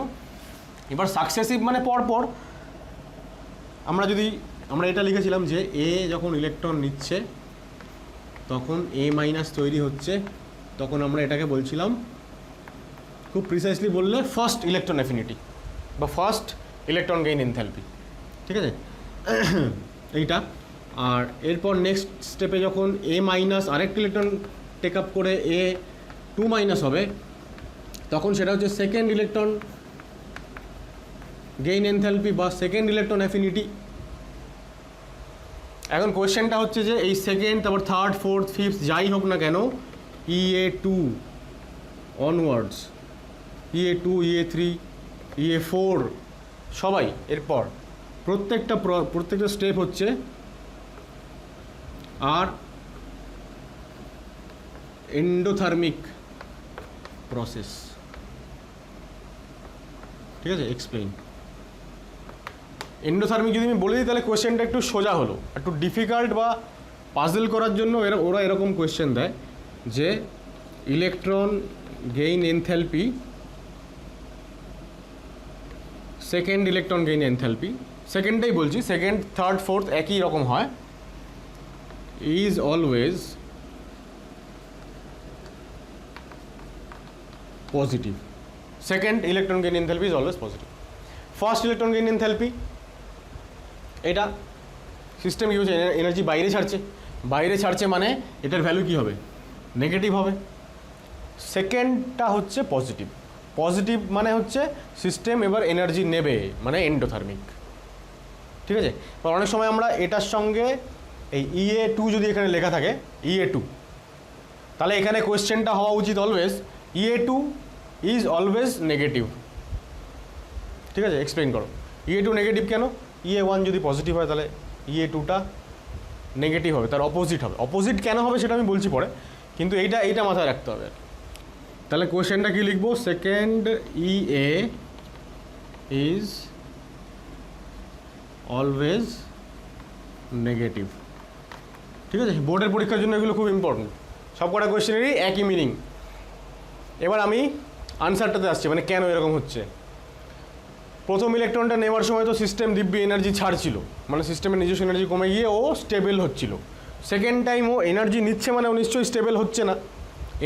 এবার সাকসেসিভ মানে পরপর আমরা এটা লিখেছিলাম যে এ যখন ইলেকট্রন নিচ্ছে তখন এ মাইনাস তৈরি হচ্ছে, তখন আমরা এটাকে বলছিলাম, খুব প্রিসাইসলি বললে, ফার্স্ট ইলেকট্রন অ্যাফিনিটি বা ফার্স্ট ইলেকট্রন গেইন এনথ্যালপি। ঠিক আছে, এইটা। আর এরপর নেক্সট স্টেপে যখন এ মাইনাস আরেকটি ইলেকট্রন টেক আপ করে এ 2 মাইনাস হবে, তখন সেটা হচ্ছে সেকেন্ড ইলেকট্রন গেইন এনথ্যালপি বা সেকেন্ড ইলেকট্রন অ্যাফিনিটি। এখন কোয়েশ্চেনটা হচ্ছে যে এই সেকেন্ড, তারপর থার্ড, ফোর্থ, ফিফথ যাই হোক না কেন, EA2 onwards, EA2, EA3, EA4 সবাই এরপর প্রত্যেকটা স্টেপ হচ্ছে আর এন্ডোথার্মিক প্রসেস। ঠিক আছে, এক্সপ্লেইন। এন্ডোথার্মিক যদি আমি বলে দিই তাহলে কোয়েশ্চেনটা একটু সোজা হলো। একটু ডিফিকাল্ট বা পাজল করার জন্য ওরা এরকম কোয়েশ্চেন দেয় যে electron gain enthalpy, second electron gain enthalpy, সেকেন্ডটাই বলছি, সেকেন্ড, থার্ড, ফোর্থ একই রকম হয়, is always positive. Second electron gain enthalpy is always positive. First electron gain enthalpy, এটা সিস্টেম কি হচ্ছে, এনার্জি বাইরে ছাড়ছে মানে এটার ভ্যালু কী হবে, নেগেটিভ হবে। সেকেন্ডটা হচ্ছে পজিটিভ মানে হচ্ছে সিস্টেম এবার এনার্জি নেবে, মানে এন্ডোথার্মিক। ঠিক আছে, অনেক সময় আমরা এটার সঙ্গে এই EA2 যদি এখানে লেখা থাকে EA2, তাহলে এখানে কোয়েশ্চেনটা হওয়া উচিত always EA2 is always negative. ঠিক আছে, এক্সপ্লেইন করো। EA2 নেগেটিভ কেন? EA1 যদি পজিটিভ হয় তাহলে EA2টা নেগেটিভ হবে, তার অপোজিট হবে। অপোজিট কেন হবে সেটা আমি বলছি পরে, কিন্তু এইটা মাথায় রাখতে হবে। তাহলে কোয়েশ্চেনটা কি লিখবো, second EA is always negative. ঠিক আছে, বোর্ডের পরীক্ষার জন্য এগুলো খুব ইম্পর্টেন্ট। সবকটা কোয়েশ্চেনেরই একই মিনিং। এবার আমি আনসারটাতে আসছি, মানে কেন এরকম হচ্ছে। প্রথম ইলেকট্রনটা নেওয়ার সময় তো সিস্টেম দিব্যি এনার্জি ছাড়ছিল, মানে সিস্টেমের নিজস্ব এনার্জি কমে গিয়ে ও স্টেবল হচ্ছিল। সেকেন্ড টাইম ও এনার্জি নিচ্ছে মানে ও নিশ্চয়ই স্টেবল হচ্ছে না।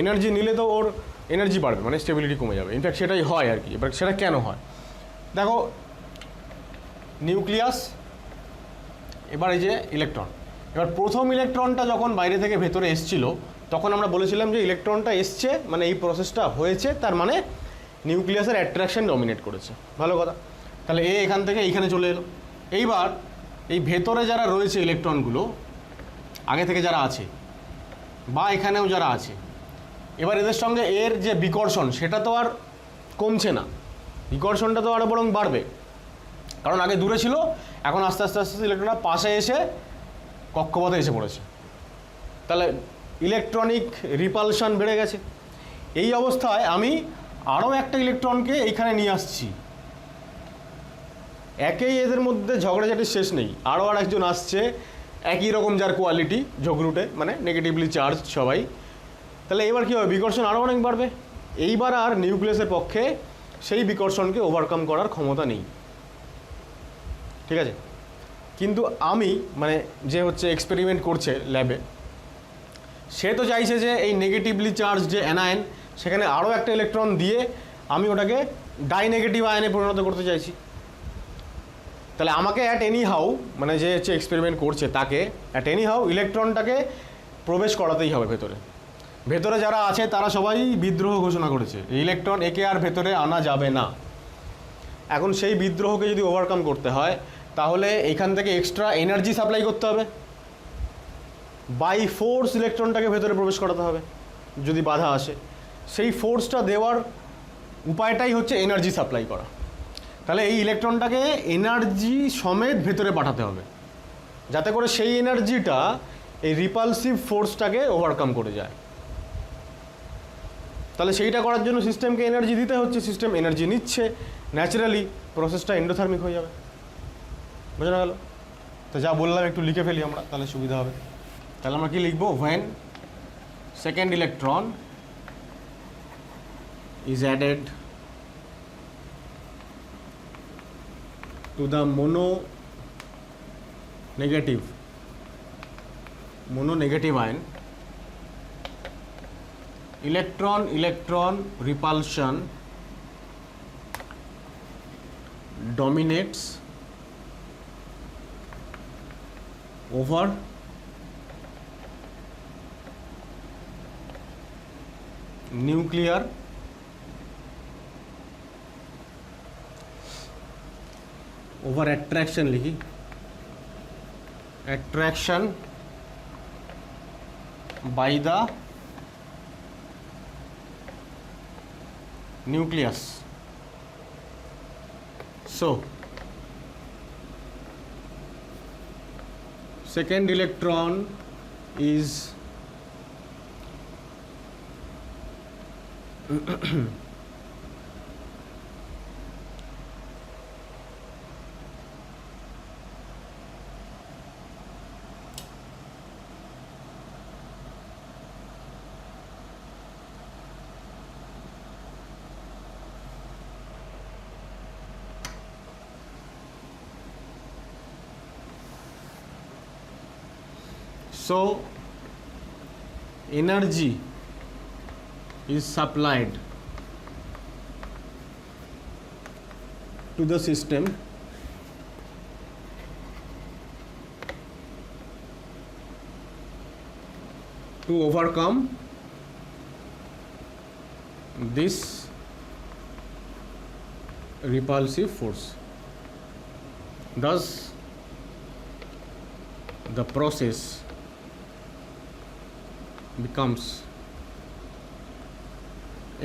এনার্জি নিলে তো ওর এনার্জি বাড়বে, মানে স্টেবিলিটি কমে যাবে। ইনফ্যাক্ট সেটাই হয় আর কি। এবার সেটা কেন হয় দেখো, নিউক্লিয়াস, এবার এই যে ইলেকট্রন। এবার প্রথম ইলেকট্রনটা যখন বাইরে থেকে ভেতরে এসছিল তখন আমরা বলেছিলাম যে ইলেকট্রনটা এসছে মানে এই প্রসেসটা হয়েছে, তার মানে নিউক্লিয়াসের অ্যাট্রাকশন ডমিনেট করেছে। ভালো কথা। তাহলে এ এখান থেকে এইখানে চলে এলো। এইবার এই ভেতরে যারা রয়েছে ইলেকট্রনগুলো আগে থেকে যারা আছে বা এখানেও যারা আছে, এবার এদের সঙ্গে এর যে বিকর্ষণ সেটা তো আর কমছে না, বিকর্ষণটা তো আরও বরং বাড়বে। কারণ আগে দূরে ছিল, এখন আস্তে আস্তে আস্তে ইলেকট্রনটা পাশে এসে কক্ষপথে এসে পড়েছে। তাহলে ইলেকট্রনিক রিপালশন বেড়ে গেছে। এই অবস্থায় আমি আরও একটা ইলেকট্রনকে এইখানে নিয়ে আসছি, একেই এদের মধ্যে ঝগড়াঝাটির শেষ নেই। আরও একজন আসছে একই রকম যার কোয়ালিটি ঝগড়ুটে, মানে নেগেটিভলি চার্জ সবাই। তাহলে এবার কী হবে, বিকর্ষণ আরও অনেক বাড়বে। এইবার আর নিউক্লিয়াসের পক্ষে সেই বিকর্ষণকে ওভারকাম করার ক্ষমতা নেই। ঠিক আছে, কিন্তু আমি মানে যে হচ্ছে এক্সপেরিমেন্ট করছে ল্যাবে, সে তো চাইছে যে এই নেগেটিভলি চার্জ যে অ্যানায়ন সেখানে আরও একটা ইলেকট্রন দিয়ে আমি ওটাকে ডাইনেগেটিভ আয়নে পরিণত করতে চাইছি। তাহলে আমাকে অ্যাট এনি হাউ মানে যে হচ্ছে এক্সপেরিমেন্ট করছে তাকে অ্যাট এনি হাউ ইলেকট্রনটাকে প্রবেশ করাতেই হবে ভেতরে। ভেতরে যারা আছে তারা সবাই বিদ্রোহ ঘোষণা করেছে, ইলেকট্রন একে আর ভেতরে আনা যাবে না। এখন সেই বিদ্রোহকে যদি ওভারকাম করতে হয় তাহলে এখান থেকে এক্সট্রা এনার্জি সাপ্লাই করতে হবে, বাই ফোর্স ইলেকট্রনটাকে ভেতরে প্রবেশ করাতে হবে যদি বাধা আসে। সেই ফোর্সটা দেওয়ার উপায়টাই হচ্ছে এনার্জি সাপ্লাই করা। তাহলে এই ইলেকট্রনটাকে এনার্জি সমেত ভেতরে পাঠাতে হবে যাতে করে সেই এনার্জিটা এই রিপালসিভ ফোর্সটাকে ওভারকাম করে যায়। তাহলে সেইটা করার জন্য সিস্টেমকে এনার্জি দিতে হচ্ছে, সিস্টেম এনার্জি নিচ্ছে, ন্যাচারালি প্রসেসটা এন্ডোথার্মিক হয়ে যাবে। বোঝা গেল? তো যা বললাম একটু লিখে ফেলি আমরা, তাহলে সুবিধা হবে। তাহলে আমরা কি লিখবো? when second electron is added to the mono-negative ion, electron repulsion dominates over nuclear attraction लिखी, attraction by the nucleus. So second electron is so energy is supplied to the system to overcome this repulsive force. Thus the process becomes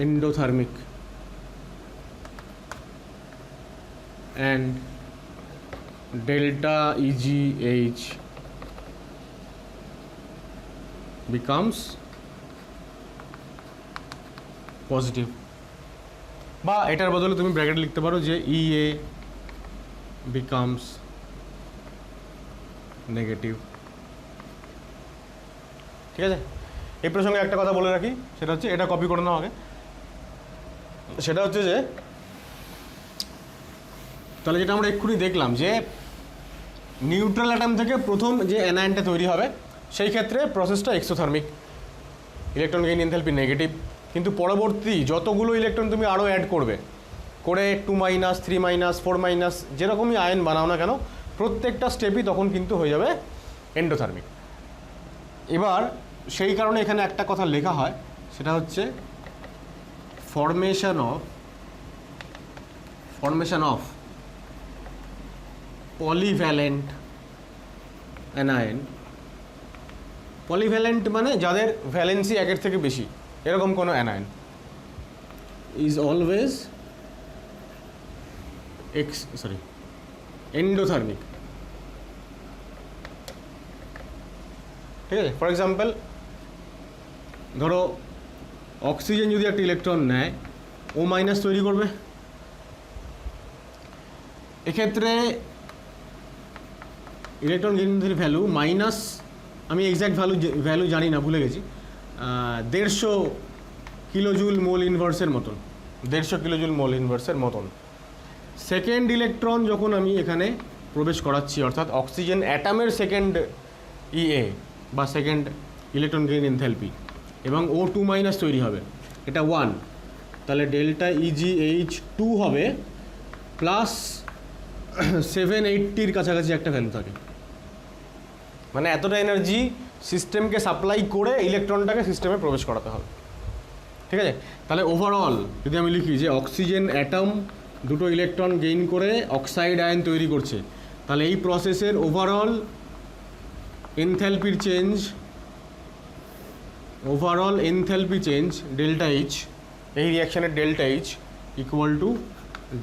endothermic and delta EGH becomes positive, বা এটার বদলে তুমি bracket লিখতে পারো যে EA becomes negative। ঠিক আছে? এই প্রসঙ্গে একটা কথা বলে রাখি, সেটা হচ্ছে এটা কপি করে নাও আগে। সেটা হচ্ছে যে তাহলে যেটা আমরা এক্ষুনি দেখলাম যে নিউট্রাল অ্যাটম থেকে প্রথম যে অ্যানায়নটা তৈরি হবে সেই ক্ষেত্রে প্রসেসটা exothermic, electron gain enthalpy negative. কিন্তু পরবর্তী যতগুলো ইলেকট্রন তুমি আরও অ্যাড করবে করে 2 মাইনাস 3 মাইনাস 4 মাইনাস যেরকমই আয়ন বানাও না কেন প্রত্যেকটা স্টেপই তখন কিন্তু হয়ে যাবে এন্ডোথার্মিক। এবার সেই কারণে এখানে একটা কথা লেখা হয়, সেটা হচ্ছে formation of polyvalent anion. Polyvalent মানে যাদের ভ্যালেন্সি একের থেকে বেশি, এরকম কোনো অ্যানায়ন ইজ অলওয়েজ এন্ডোথার্মিক। ঠিক আছে? ফর এক্সাম্পল ধরো অক্সিজেন যদি একটা ইলেকট্রন নেয়, ও মাইনাস তৈরি করবে। এক্ষেত্রে ইলেকট্রন গেইন ভ্যালু মাইনাস, আমি এক্স্যাক্ট ভ্যালু জানি না, ভুলে গেছি, 150 কিলোজুল মোল ইনভার্সের মতন, 150 কিলোজুল মোল ইনভার্সের মতন। সেকেন্ড ইলেকট্রন যখন আমি এখানে প্রবেশ করাচ্ছি, অর্থাৎ অক্সিজেন অ্যাটমের সেকেন্ড ইএ বা সেকেন্ড ইলেকট্রন গেইন এনথ্যালপি, এবং O2- তৈরি হবে, এটা 1, তাহলে ডেল্টা EgH2 হবে প্লাস 780 কাছাকাছি একটা ভ্যালু থাকে। মানে এতটা এনার্জি সিস্টেমকে সাপ্লাই করে ইলেকট্রনটাকে সিস্টেমে প্রবেশ করাতে হবে, ঠিক আছে। তাহলে ওভারঅল যদি আমি লিখি যে অক্সিজেন অ্যাটম দুটো ইলেকট্রন গেইন করে অক্সাইড আয়ন তৈরি করছে, তাহলে এই প্রসেসের ওভারঅল এনথ্যালপির চেঞ্জ ডেল্টা এইচ, এই রিয়াকশানের delta H equal to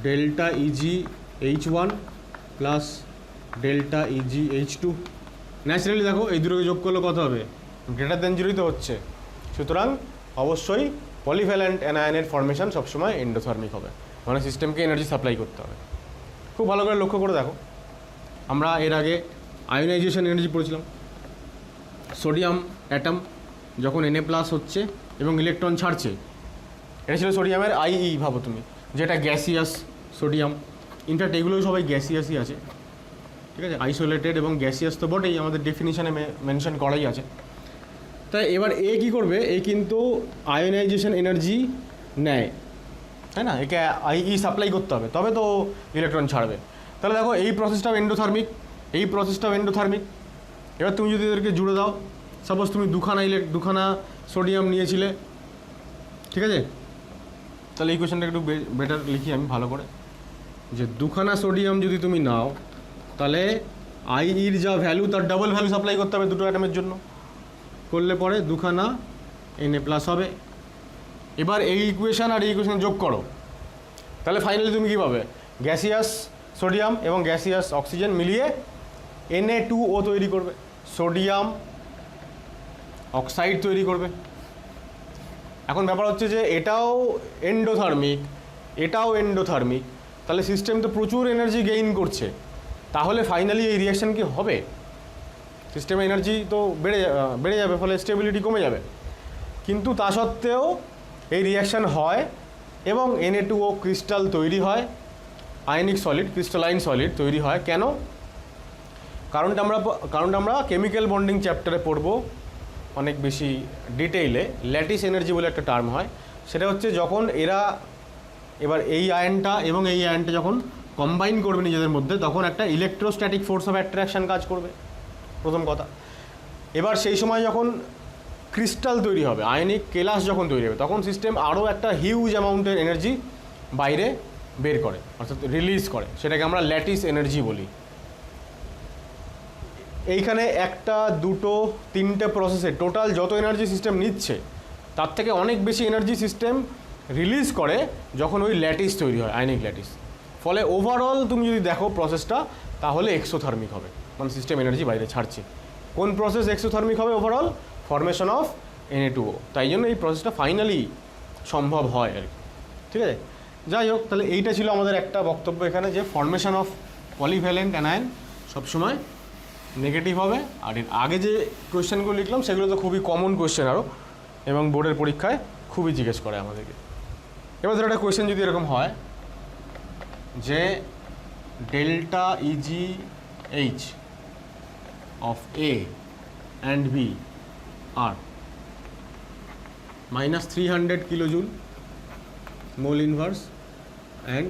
delta EgH1 plus delta EgH2। Naturally দেখো এই দুটোকে যোগ করলে কত হবে, গ্রেটার দ্যান 0 তো হচ্ছে, সুতরাং অবশ্যই পলিভ্যালেন্ট অ্যানায়নের ফর্মেশন সবসময় এন্ডোথার্মিক হবে, মানে সিস্টেমকে এনার্জি সাপ্লাই করতে হবে। খুব ভালো করে লক্ষ্য করে দেখো, আমরা এর আগে আয়োনাইজেশন এনার্জি পড়েছিলাম। সোডিয়াম অ্যাটম যখন Na+ হচ্ছে এবং ইলেকট্রন ছাড়ছে, এটা ছিল সোডিয়ামের IE, ভাবো তুমি, যেটা গ্যাসিয়াস সোডিয়াম। ইনফ্যাক্ট এগুলো সবাই গ্যাসিয়াসই আছে, ঠিক আছে। আইসোলেটেড এবং গ্যাসিয়াস তো বটেই, আমাদের ডেফিনিশনে মেনশন করাই আছে। তাই এবার এ কী করবে, এ কিন্তু আয়োনাইজেশন এনার্জি নেয়, তাই না, একে IE সাপ্লাই করতে হবে, তবে তো ইলেকট্রন ছাড়বে। তাহলে দেখো এই প্রসেসটাও এন্ডোথার্মিক, এবার তুমি যদি এদেরকে জুড়ে দাও, সাপোজ তুমি দুখানা সোডিয়াম নিয়েছিলে, ঠিক আছে, তাহলে এই কোয়েশ্চেনটা একটু বেটার লিখি আমি ভালো করে, যে দুখানা সোডিয়াম যদি তুমি নাও, তাহলে IEর যা ভ্যালু তার ডাবল ভ্যালু সাপ্লাই করতে হবে দুটো অ্যাটমের জন্য, করলে পরে দুখানা Na+ হবে। এবার এই ইকুয়েশান আর এই ইকুয়েশান যোগ করো, তাহলে ফাইনালি তুমি কী পাবে, গ্যাসিয়াস সোডিয়াম এবং গ্যাসিয়াস অক্সিজেন মিলিয়ে Na2O তৈরি করবে, সোডিয়াম অক্সাইড তৈরি করবে। এখন ব্যাপার হচ্ছে যে এটাও এন্ডোথার্মিক, তাহলে সিস্টেম তো প্রচুর এনার্জি গেইন করছে, তাহলে ফাইনালি এই রিয়াকশান কি হবে, সিস্টেমে এনার্জি তো বেড়ে যাবে, ফলে স্টেবিলিটি কমে যাবে। কিন্তু তা সত্ত্বেও এই রিয়াকশান হয় এবং Na2O ক্রিস্টাল তৈরি হয়, আয়নিক সলিড, ক্রিস্টালাইন সলিড তৈরি হয়। কেন? কারণটা আমরা কেমিক্যাল বন্ডিং চ্যাপ্টারে পড়বো অনেক বেশি ডিটেইলে। ল্যাটিস এনার্জি বলে একটা টার্ম হয়, সেটা হচ্ছে যখন এবার এই আয়নটা এবং এই আয়নটা যখন কম্বাইন করবে নিজেদের মধ্যে, তখন একটা ইলেকট্রোস্ট্যাটিক ফোর্স অফ অ্যাট্রাকশান কাজ করবে, প্রথম কথা। এবার সেই সময় যখন ক্রিস্টাল তৈরি হবে, আয়নিক কেলাস যখন তৈরি হবে, তখন সিস্টেম আরও একটা হিউজ অ্যামাউন্টের এনার্জি বাইরে বের করে, অর্থাৎ রিলিজ করে, সেটাকে আমরা ল্যাটিস এনার্জি বলি। এইখানে একটা, দুটো, তিনটে প্রসেসে টোটাল যত এনার্জি সিস্টেম নিচ্ছে, তার থেকে অনেক বেশি এনার্জি সিস্টেম রিলিজ করে যখন ওই ল্যাটিস তৈরি হয়, আয়নিক ল্যাটিস। ফলে ওভারঅল তুমি যদি দেখো প্রসেসটা, তাহলে এক্সোথার্মিক হবে, মানে সিস্টেম এনার্জি বাইরে ছাড়ছে। কোন প্রসেস এক্সোথার্মিক হবে? Overall formation of Na2O। তাই জন্য এই প্রসেসটা ফাইনালি সম্ভব হয় আর কি, ঠিক আছে। যাই হোক, তাহলে এইটা ছিল আমাদের একটা বক্তব্য এখানে, যে ফর্মেশন অফ পলিভ্যালেন্ট অ্যানায়ন সবসময় নেগেটিভ হবে। আর এর আগে যে কোয়েশ্চেনগুলো লিখলাম সেগুলো তো খুবই কমন কোয়েশ্চেন আরও, এবং বোর্ডের পরীক্ষায় খুবই জিজ্ঞেস করে আমাদেরকে। এবার ধরো একটা কোয়েশ্চেন যদি এরকম হয় যে delta EgH of A and B are -300 kilojoule mole inverse and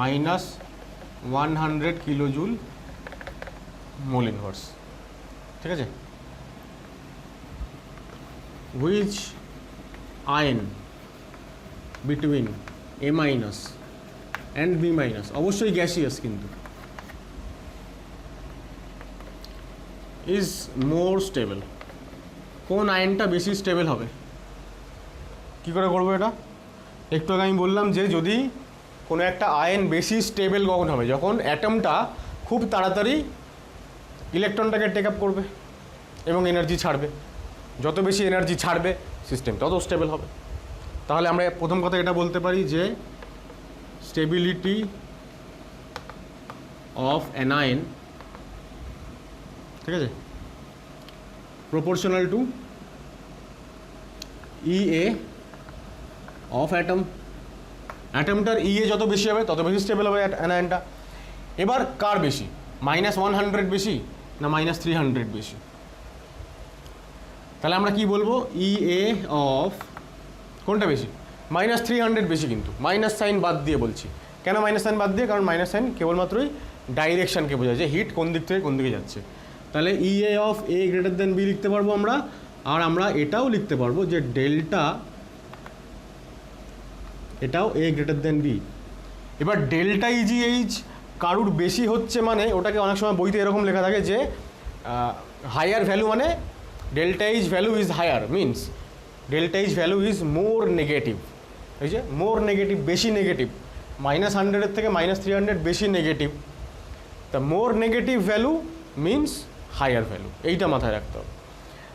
-100 kilojoule mole inverse, ঠিক আছে। which ion between A- and B-, অবশ্যই গ্যাসিয়াস কিন্তু, is more stable, কোন আয়নটা বেশি স্টেবল হবে? কি করে করবো এটা? একটু আগে আমি বললাম যে যদি কোনো একটা আয়ন বেশি স্টেবল কখন হবে, যখন অ্যাটমটা খুব তাড়াতাড়ি ইলেকট্রনটাকে টেক আপ করবে এবং এনার্জি ছাড়বে। যত বেশি এনার্জি ছাড়বে সিস্টেম তত স্টেবল হবে। তাহলে আমরা প্রথম কথা এটা বলতে পারি যে স্টেবিলিটি অফ অ্যান আয়ন, ঠিক আছে, proportional to EA of atom. অ্যাটমটার EA যত বেশি হবে তত বেশি স্টেবল হবে অ্যানায়নটা। এবার কার বেশি, -100 বেশি না -300 বেশি? তাহলে আমরা কি বলবো, ইএ অফ কোনটা বেশি? -300 বেশি, কিন্তু মাইনাস সাইন বাদ দিয়ে বলছি। কেন মাইনাস সাইন বাদ দিয়ে? কারণ মাইনাস সাইন কেবলমাত্রই ডাইরেকশানকে বোঝায়, যে হিট কোন দিক থেকে কোন দিকে যাচ্ছে। তাহলে EA of A greater than B লিখতে পারবো আমরা। আর আমরা এটাও লিখতে পারবো যে ডেল্টা, এটাও এ গ্রেটার দেন বি। এবার ডেল্টা ইজিএইচ কারুর বেশি হচ্ছে মানে ওটাকে অনেক সময় বইতে এরকম লেখা থাকে যে হায়ার ভ্যালু মানে delta is value is higher, means delta is value is more negative. এই যে মোর নেগেটিভ, বেশি নেগেটিভ, -100 থেকে -300 বেশি নেগেটিভ। তা more negative value means higher value, এইটা মাথায় রাখতে হবে।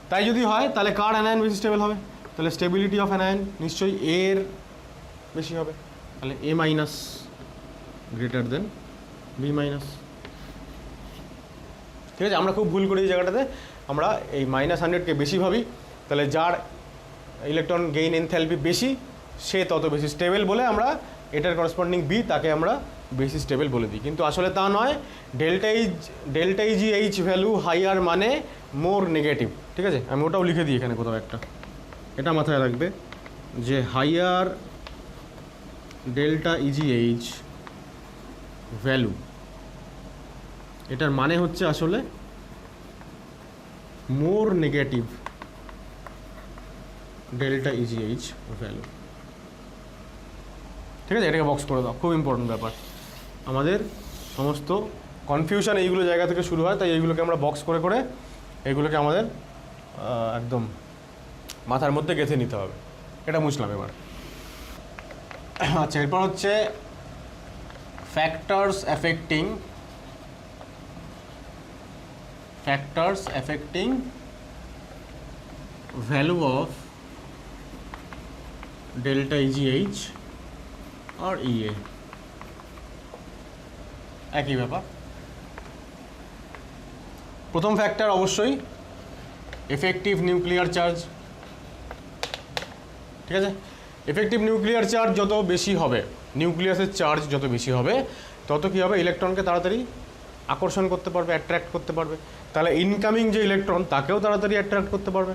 তাই যদি হয় তাহলে কার অ্যানায়ন বেশি স্টেবল হবে? তাহলে স্টেবিলিটি অফ অ্যানায়ন নিশ্চয়ই এর বেশি হবে। তাহলে A minus greater than B minus. ঠিক আছে, আমরা খুব ভুল করি এই জায়গাটাতে, আমরা এই -100কে বেশি ভাবি। তাহলে যার ইলেকট্রন গেইন এনথ্যালপি বেশি সে তত বেশি স্টেবল বলে আমরা এটার করসপন্ডিং বি তাকে আমরা বেশি স্টেবল বলে দিই, কিন্তু আসলে তা নয়। ডেল্টা ইজিএইচ ভ্যালু হাইয়ার মানে মোর নেগেটিভ। ঠিক আছে, আমি ওটাও লিখে দিই এখানে কোথাও একটা, এটা মাথায় রাখবে যে হাইয়ার ডেল্টা ইজিএইচ ভ্যালু, এটার মানে হচ্ছে আসলে মোর নেগেটিভ ডেল্টা ইজিএইচ ভ্যালু। ঠিক আছে, এটাকে বক্স করে দাও, খুব ইম্পর্টেন্ট ব্যাপার। আমাদের সমস্ত কনফিউশন এইগুলো জায়গা থেকে শুরু হয়, তাই এইগুলোকে আমরা বক্স করে করে এইগুলোকে আমাদের একদম মাথার মধ্যে গেঁথে নিতে হবে। এটা বুঝলাম এবার। আচ্ছা, এরপর হচ্ছে factors affecting value of delta EGH আর ইএ, একই ব্যাপার। প্রথম ফ্যাক্টর অবশ্যই এফেক্টিভ নিউক্লিয়ার চার্জ। ঠিক আছে, এফেক্টিভ নিউক্লিয়ার চার্জ যত বেশি হবে, নিউক্লিয়াসের চার্জ যত বেশি হবে, তত কী হবে, ইলেকট্রনকে তাড়াতাড়ি আকর্ষণ করতে পারবে, অ্যাট্রাক্ট করতে পারবে। তাহলে ইনকামিং যে ইলেকট্রন তাকেও তাড়াতাড়ি অ্যাট্রাক্ট করতে পারবে,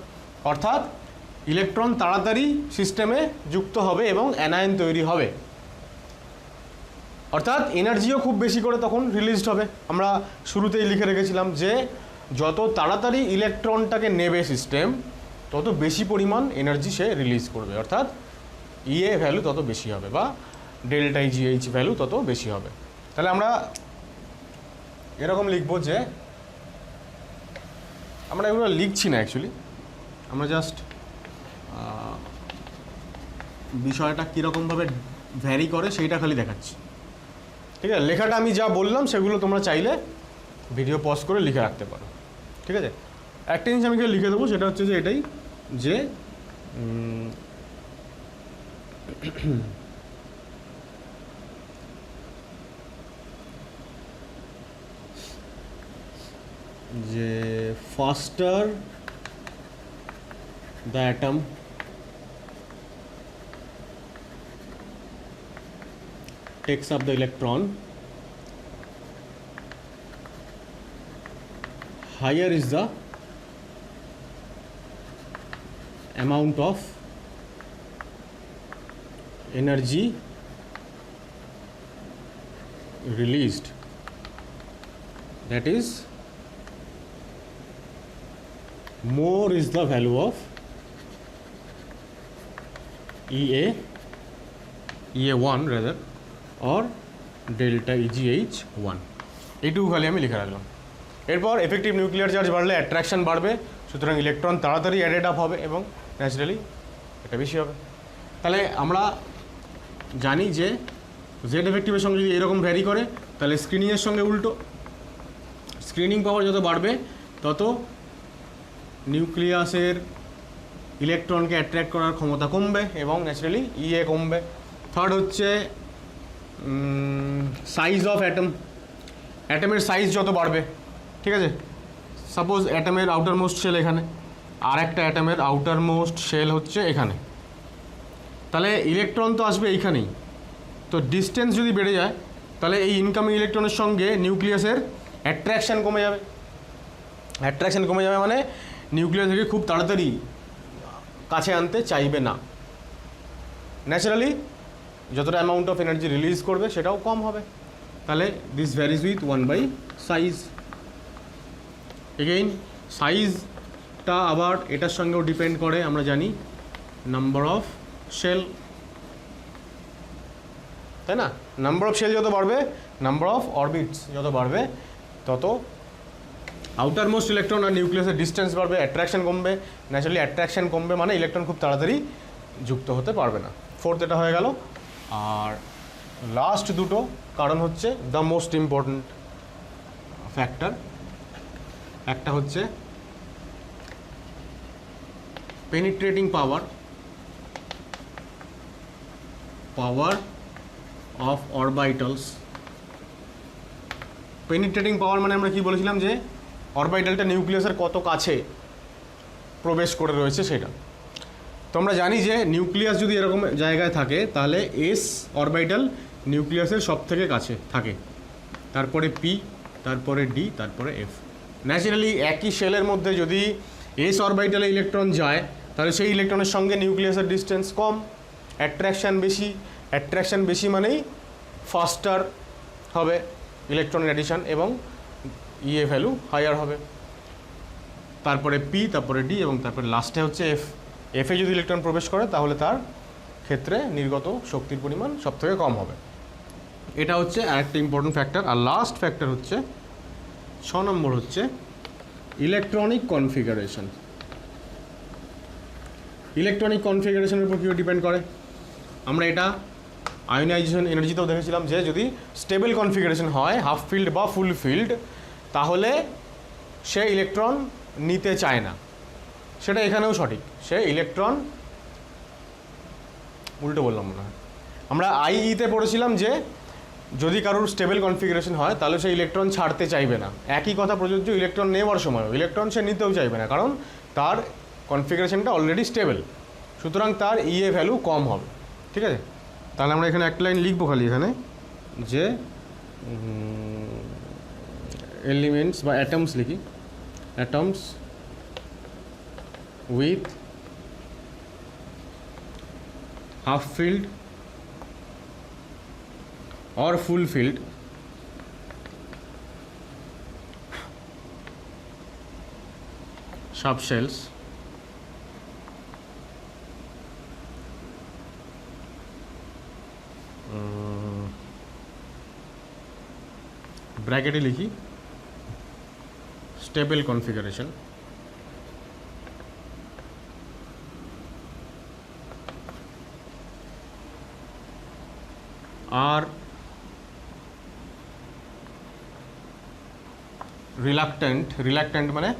অর্থাৎ ইলেকট্রন তাড়াতাড়ি সিস্টেমে যুক্ত হবে এবং অ্যানায়ন তৈরি হবে, অর্থাৎ এনার্জিও খুব বেশি করে তখন রিলিজড হবে। আমরা শুরুতেই লিখে রেখেছিলাম যে যত তাড়াতাড়ি ইলেকট্রনটাকে নেবে সিস্টেম, তত বেশি পরিমাণ এনার্জি সে রিলিজ করবে, অর্থাৎ ইএ ভ্যালু তত বেশি হবে বা ডেল্টা ইজিএইচ ভ্যালু তত বেশি হবে। তাহলে আমরা এরকম লিখবো যে, আমরা এগুলো লিখছি না অ্যাকচুয়ালি, আমরা জাস্ট বিষয়টা কীরকমভাবে ভ্যারি করে সেইটা খালি দেখাচ্ছি। ঠিক আছে, লেখাটা আমি যা বললাম সেগুলো তোমরা চাইলে ভিডিও পজ করে লিখে রাখতে পারো। ঠিক আছে, একটা জিনিস আমি লিখে দেবো, সেটা হচ্ছে যে এটাই যে যে faster the atom takes up the electron, higher is the amount of energy released, that is more is the value of EA1 rather or delta EGH1, এইটুকু খালি আমি লিখে রাখলাম। এরপর এফেক্টিভ নিউক্লিয়ার চার্জ বাড়লে অ্যাট্রাকশন বাড়বে, সুতরাং ইলেকট্রন তাড়াতাড়ি অ্যাডেড আপ হবে এবং ন্যাচারালি এটা বেশি হবে। তাহলে আমরা জানি যে জেড এফেক্টিভের সঙ্গে যদি এরকম ভ্যারি করে, তাহলে স্ক্রিনিংয়ের সঙ্গে উল্টো, স্ক্রিনিং পাওয়ার যত বাড়বে তত নিউক্লিয়াসের ইলেকট্রনকে অ্যাট্রাক্ট করার ক্ষমতা কমবে এবং ন্যাচারালি ইএ কমবে। থার্ড হচ্ছে সাইজ অফ অ্যাটম, অ্যাটমের সাইজ যত বাড়বে, ঠিক আছে, সাপোজ অ্যাটমের আউটার মোস্ট শেল এখানে, আর একটা অ্যাটমের আউটার মোস্ট শেল হচ্ছে এখানে, তাহলে ইলেকট্রন তো আসবে এইখানেই, তো ডিস্টেন্স যদি বেড়ে যায় তাহলে এই ইনকামিং ইলেকট্রনের সঙ্গে নিউক্লিয়াসের অ্যাট্রাকশান কমে যাবে। অ্যাট্রাকশান কমে যাবে মানে নিউক্লিয়াস থেকে খুব তাড়াতাড়ি কাছে আনতে চাইবে না। ন্যাচারালি যতটা অ্যামাউন্ট অফ এনার্জি রিলিজ করবে সেটাও কম হবে। তাহলে দিস ভ্যারিজ উইথ 1/সাইজ। এগেইন সাইজটা আবার এটার সঙ্গেও ডিপেন্ড করে, আমরা জানি নাম্বার অফ শেল, তাই না? নাম্বার অফ শেল যত বাড়বে, নাম্বার অফ অরবিটস যত বাড়বে, তত আউটার মোস্ট ইলেকট্রন আর নিউক্লিয়াসের ডিস্টেন্স বাড়বে, অ্যাট্রাকশন কমবে। ন্যাচারালি অ্যাট্রাকশন কমবে মানে ইলেকট্রন খুব তাড়াতাড়ি যুক্ত হতে পারবে না। ফোর্থ এটা হয়ে গেল। আর লাস্ট দুটো কারণ হচ্ছে দ্য মোস্ট ইম্পর্ট্যান্ট ফ্যাক্টর। একটা হচ্ছে penetrating power of orbitals. Penetrating power মানে আমরা কি বলেছিলাম যে অরবিটালটা নিউক্লিয়াসের কত কাছে প্রবেশ করে রয়েছে সেটা। তো আমরা জানি যে নিউক্লিয়াস যদি এরকম জায়গায় থাকে তাহলে এস অরবিটাল নিউক্লিয়াসের সব থেকে কাছে থাকে, তারপরে পি, তারপরে ডি, তারপরে এফ। ন্যাচারালি একই শেলের মধ্যে যদি এস অরবিটালে ইলেকট্রন যায় তাহলে সেই ইলেকট্রনের সঙ্গে নিউক্লিয়াসের ডিস্টেন্স কম, অ্যাট্রাকশান বেশি। অ্যাট্রাকশান বেশি মানেই ফাস্টার হবে ইলেকট্রনের অ্যাডিশন এবং ইএ ভ্যালু হায়ার হবে। তারপরে পি, তারপরে ডি এবং তারপরে লাস্টে হচ্ছে এফ। এফে যদি ইলেকট্রন প্রবেশ করে তাহলে তার ক্ষেত্রে নির্গত শক্তির পরিমাণ সব থেকে কম হবে। এটা হচ্ছে আরেকটা ইম্পর্টেন্ট ফ্যাক্টর। আর লাস্ট ফ্যাক্টর হচ্ছে 6 নম্বর হচ্ছে ইলেকট্রনিক কনফিগারেশন। ইলেকট্রনিক কনফিগারেশনের উপর কীভাবে ডিপেন্ড করে আমরা এটা আয়োনাইজেশন এনার্জিতেও দেখেছিলাম যে যদি স্টেবল কনফিগারেশন হয়, হাফ ফিল্ড বা ফুল ফিল্ড, তাহলে সে ইলেকট্রন নিতে চায় না। সেটা এখানেও সঠিক, সে ইলেকট্রন উল্টো বললাম মনে হয়। আমরা আইইতে পড়েছিলাম যে যদি কারোর স্টেবল কনফিগারেশন হয় তাহলে সে ইলেকট্রন ছাড়তে চাইবে না। একই কথা প্রযোজ্য ইলেকট্রন নেওয়ার সময়ও। ইলেকট্রন সে নিতেও চাইবে না, কারণ তার কনফিগারেশনটা অলরেডি স্টেবল, সুতরাং তার ইএ ভ্যালু কম হবে। ঠিক আছে, তাহলে আমরা এখানে একটা লাইন লিখবো খালি এখানে যে এলিমেন্টস বা অ্যাটমস লিখি, atoms with half field or full filled subshells ব্র্যাকেটে লিখি স্টেবল কনফিগারেশন। আর রিল্যাক্ট্যান্ট মানে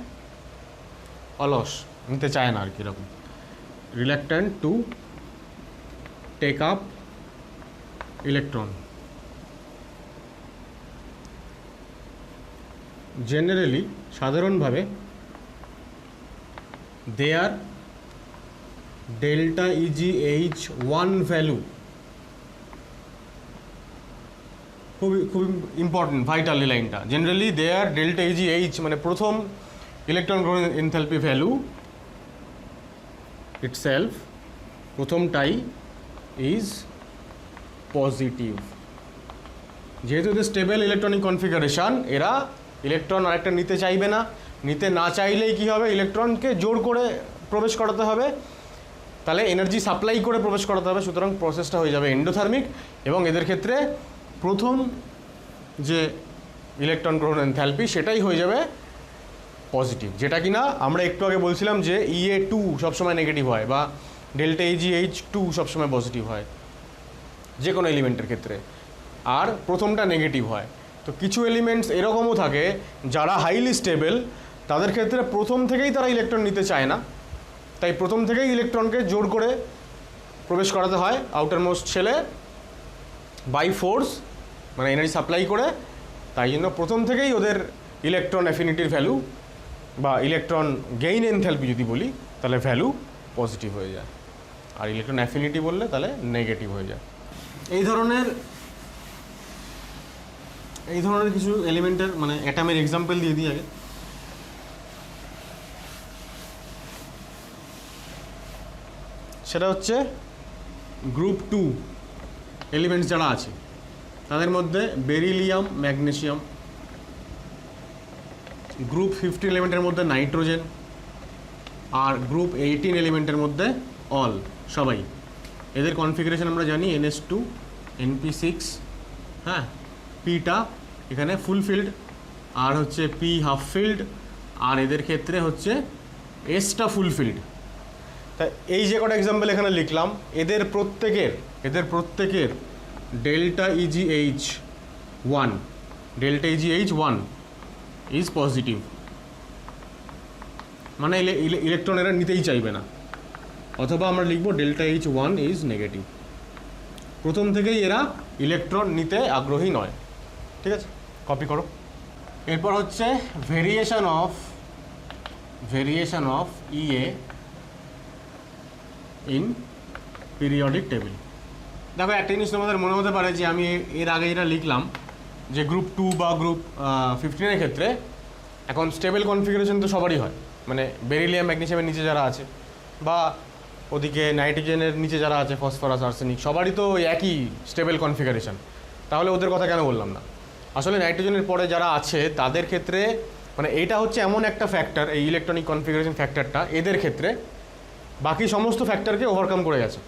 অলস, নিতে চায় না আর কি, এরকম reluctant to take up electron. Generally সাধারণভাবে দেয়ার ডেল্টা ইজিএইচ 1 ভ্যালু খুবই ইম্পর্টেন্ট, ভাইটাল এই লাইনটা। জেনারেলি দেয়ার ডেল্টা ইজিএইচ মানে প্রথম ইলেকট্রন গ্রহণ এনথালপি ভ্যালু ইটসেলফ, প্রথমটাই ইজ পজিটিভ। যেহেতু এদের স্টেবল ইলেকট্রনিক কনফিগারেশন, এরা ইলেকট্রন আরেকটা নিতে চাইবে না। নিতে না চাইলেই কী হবে, ইলেকট্রনকে জোর করে প্রবেশ করাতে হবে, তাহলে এনার্জি সাপ্লাই করে প্রবেশ করাতে হবে। সুতরাং প্রসেসটা হয়ে যাবে এন্ডোথার্মিক এবং এদের ক্ষেত্রে প্রথম যে ইলেকট্রন গ্রহণ এনথালপি সেটাই হয়ে যাবে পজিটিভ, যেটা কিনা আমরা একটু আগে বলছিলাম যে EA2 সবসময় নেগেটিভ হয় বা ডেল্টা EGH2 সবসময় পজিটিভ হয় যে কোনো এলিমেন্টের ক্ষেত্রে, আর প্রথমটা নেগেটিভ হয়। তো কিছু এলিমেন্টস এরকমও থাকে যারা হাইলি স্টেবল, তাদের ক্ষেত্রে প্রথম থেকেই তারা ইলেকট্রন নিতে চায় না, তাই প্রথম থেকেই ইলেকট্রনকে জোর করে প্রবেশ করাতে হয় আউটার মোস্ট শেলে বাই ফোর্স, মানে এনার্জি সাপ্লাই করে। তাই জন্য প্রথম থেকেই ওদের ইলেকট্রন অ্যাফিনিটির ভ্যালু বা ইলেকট্রন গেইন এনথালপি যদি বলি তাহলে ভ্যালু পজিটিভ হয়ে যায়, আর ইলেকট্রন অ্যাফিনিটি বললে তাহলে নেগেটিভ হয়ে যায়। এই ধরনের এই ধরনের কিছু এলিমেন্টের মানে অ্যাটামের এক্সাম্পল দিয়ে দিই আগে। সেটা হচ্ছে গ্রুপ 2 এলিমেন্টস যারা আছে তাদের মধ্যে বেরিলিয়াম, ম্যাগনেসিয়াম। গ্রুপ 15 এলিমেন্টের মধ্যে নাইট্রোজেন, আর গ্রুপ 18 এলিমেন্টের মধ্যে অল, সবাই। এদের কনফিগারেশন আমরা জানি NH2 NP6, হ্যাঁ, পিটা এখানে ফুলফিল্ড, আর হচ্ছে পি হাফ ফিল্ড, আর এদের ক্ষেত্রে হচ্ছে এসটা ফুলফিল্ড। তা এই যে কটা এক্সাম্পল এখানে লিখলাম, এদের প্রত্যেকের ডেল্টা EgH1 ইজ পজিটিভ, মানে ইলেকট্রন এরা নিতেই চাইবে না, অথবা আমরা লিখব ডেল্টা H1 ইজ নেগেটিভ। প্রথম থেকেই এরা ইলেকট্রন নিতে আগ্রহী নয়। ঠিক আছে, কপি করো। এরপর হচ্ছে variation of EA in periodic table. দেখো একটা জিনিস তোমাদের মনে হতে পারে যে আমি এর আগে এটা লিখলাম যে গ্রুপ 2 বা গ্রুপ 15 ক্ষেত্রে এখন স্টেবল কনফিগারেশন তো সবারই হয়, মানে বেরিলিয়াম, ম্যাগনেসিয়ামের নিচে যারা আছে, বা ওদিকে নাইট্রোজেনের নিচে যারা আছে, ফসফরাস, আর্সেনিক, সবারই তো একই স্টেবল কনফিগারেশন। তাহলে ওদের কথা কেন বললাম না? আসলে নাইট্রোজেনের পরে যারা আছে তাদের ক্ষেত্রে মানে এইটা হচ্ছে এমন একটা ফ্যাক্টর, এই ইলেকট্রনিক কনফিগারেশন ফ্যাক্টরটা এদের ক্ষেত্রে বাকি সমস্ত ফ্যাক্টরকে ওভারকাম করে গেছে।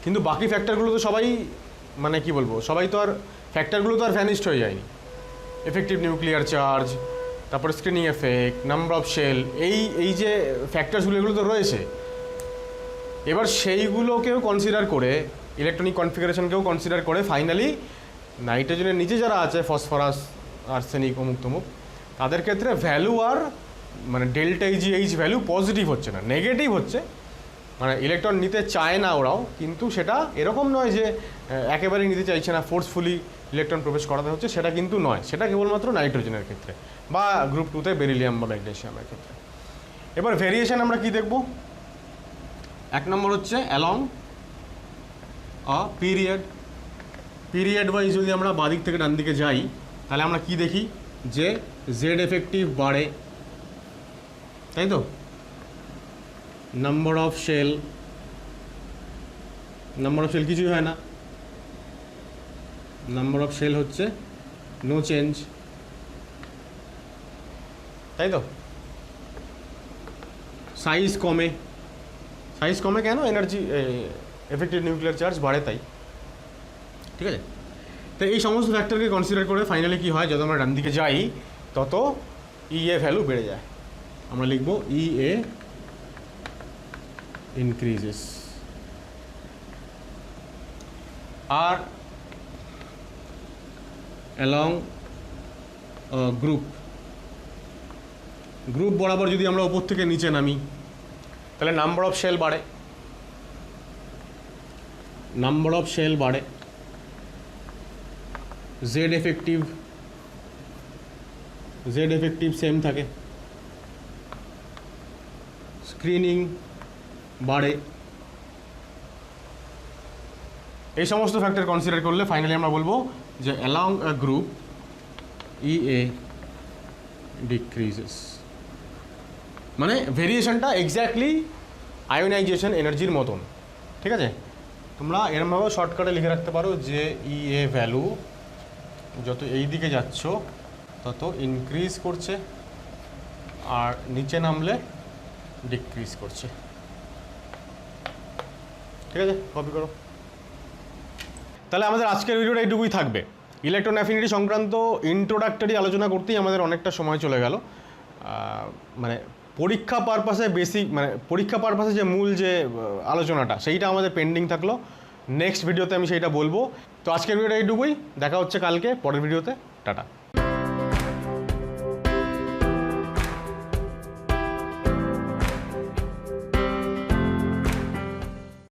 কিন্তু বাকি ফ্যাক্টরগুলো তো সবাই মানে কি বলবো, সবাই তো আর ফ্যাক্টরগুলো তো আর ভ্যানিশড হয়ে যায়নি। এফেক্টিভ নিউক্লিয়ার চার্জ, তারপরে screening effect, number of shell, এই যে ফ্যাক্টরসগুলো এগুলো তো রয়েছে। এবার সেইগুলোকেও কনসিডার করে, ইলেকট্রনিক কনফিগারেশনকেও কনসিডার করে ফাইনালি নাইট্রোজেনের নিচে যারা আছে, ফসফরাস, আর্সেনিক, অমুক তমুক, তাদের ক্ষেত্রে ভ্যালু আর মানে ডেল্টা EgH ভ্যালু পজিটিভ হচ্ছে না, নেগেটিভ হচ্ছে। মানে ইলেকট্রন নিতে চায় না ওরাও, কিন্তু সেটা এরকম নয় যে একেবারেই নিতে চাইছে না, ফোর্সফুলি ইলেকট্রন প্রবেশ করাতে হচ্ছে, সেটা কিন্তু নয়। সেটা কেবলমাত্র নাইট্রোজেনের ক্ষেত্রে বা গ্রুপ 2তে বেরিলিয়াম বা ম্যাগনেসিয়ামের ক্ষেত্রে। এবার ভেরিয়েশন আমরা কি দেখব? 1 নম্বর হচ্ছে অ্যালং আ পিরিয়ড ওয়াইজ যদি আমরা বাদিক থেকে ডান দিকে যাই, তাহলে আমরা কি দেখি যে জেড এফেক্টিভ বাড়ে, তাই তো? নাম্বার অফ শেল কিছুই হয় না, নাম্বার অফ শেল হচ্ছে নো চেঞ্জ, তাই তো? সাইজ কমে কেন? এনার্জি এফেক্টিভ নিউক্লিয়ার চার্জ বাড়ে, তাই। ঠিক আছে, তো এই সমস্ত ফ্যাক্টরকে কনসিডার করে ফাইনালি কি হয়, যত আমরা ডান দিকে যাই তত EA ভ্যালু বেড়ে যায়। আমরা লিখব EA increases, আর along গ্রুপ বরাবর যদি আমরা উপর থেকে নিচে নামি, তাহলে নাম্বার অফ শেল বাড়ে, জেড এফেক্টিভ সেম থাকে, স্ক্রিনিং বাড়ে। এই সমস্ত ফ্যাক্টর কনসিডার করলে ফাইনালি আমরা বলবো যে অ্যালং আ গ্রুপ EA ডিক্রিজেস। মানে ভেরিয়েশনটা এক্স্যাক্টলি আয়োনাইজেশন এনার্জির মতন। ঠিক আছে, তোমরা এরমভাবে শর্টকাটে লিখে রাখতে পারো যে EA ভ্যালু যত এই দিকে যাচ্ছ তত ইনক্রিজ করছে, আর নিচে নামলে ডিক্রিজ করছে। ঠিক আছে, কপি করো। তাহলে আমাদের আজকের ভিডিওটা এইটুকুই থাকবে। ইলেকট্রন অ্যাফিনিটি সংক্রান্ত ইন্ট্রোডাক্টরি আলোচনা করতেই আমাদের অনেকটা সময় চলে গেল। মানে পরীক্ষা পারপাসে যে মূল যে আলোচনাটা, সেইটা আমাদের পেন্ডিং থাকলো। নেক্সট ভিডিওতে আমি সেইটা বলবো। তো আজকের ভিডিওটা এইটুকুই, দেখা হচ্ছে কালকে পরের ভিডিওতে। টাটা।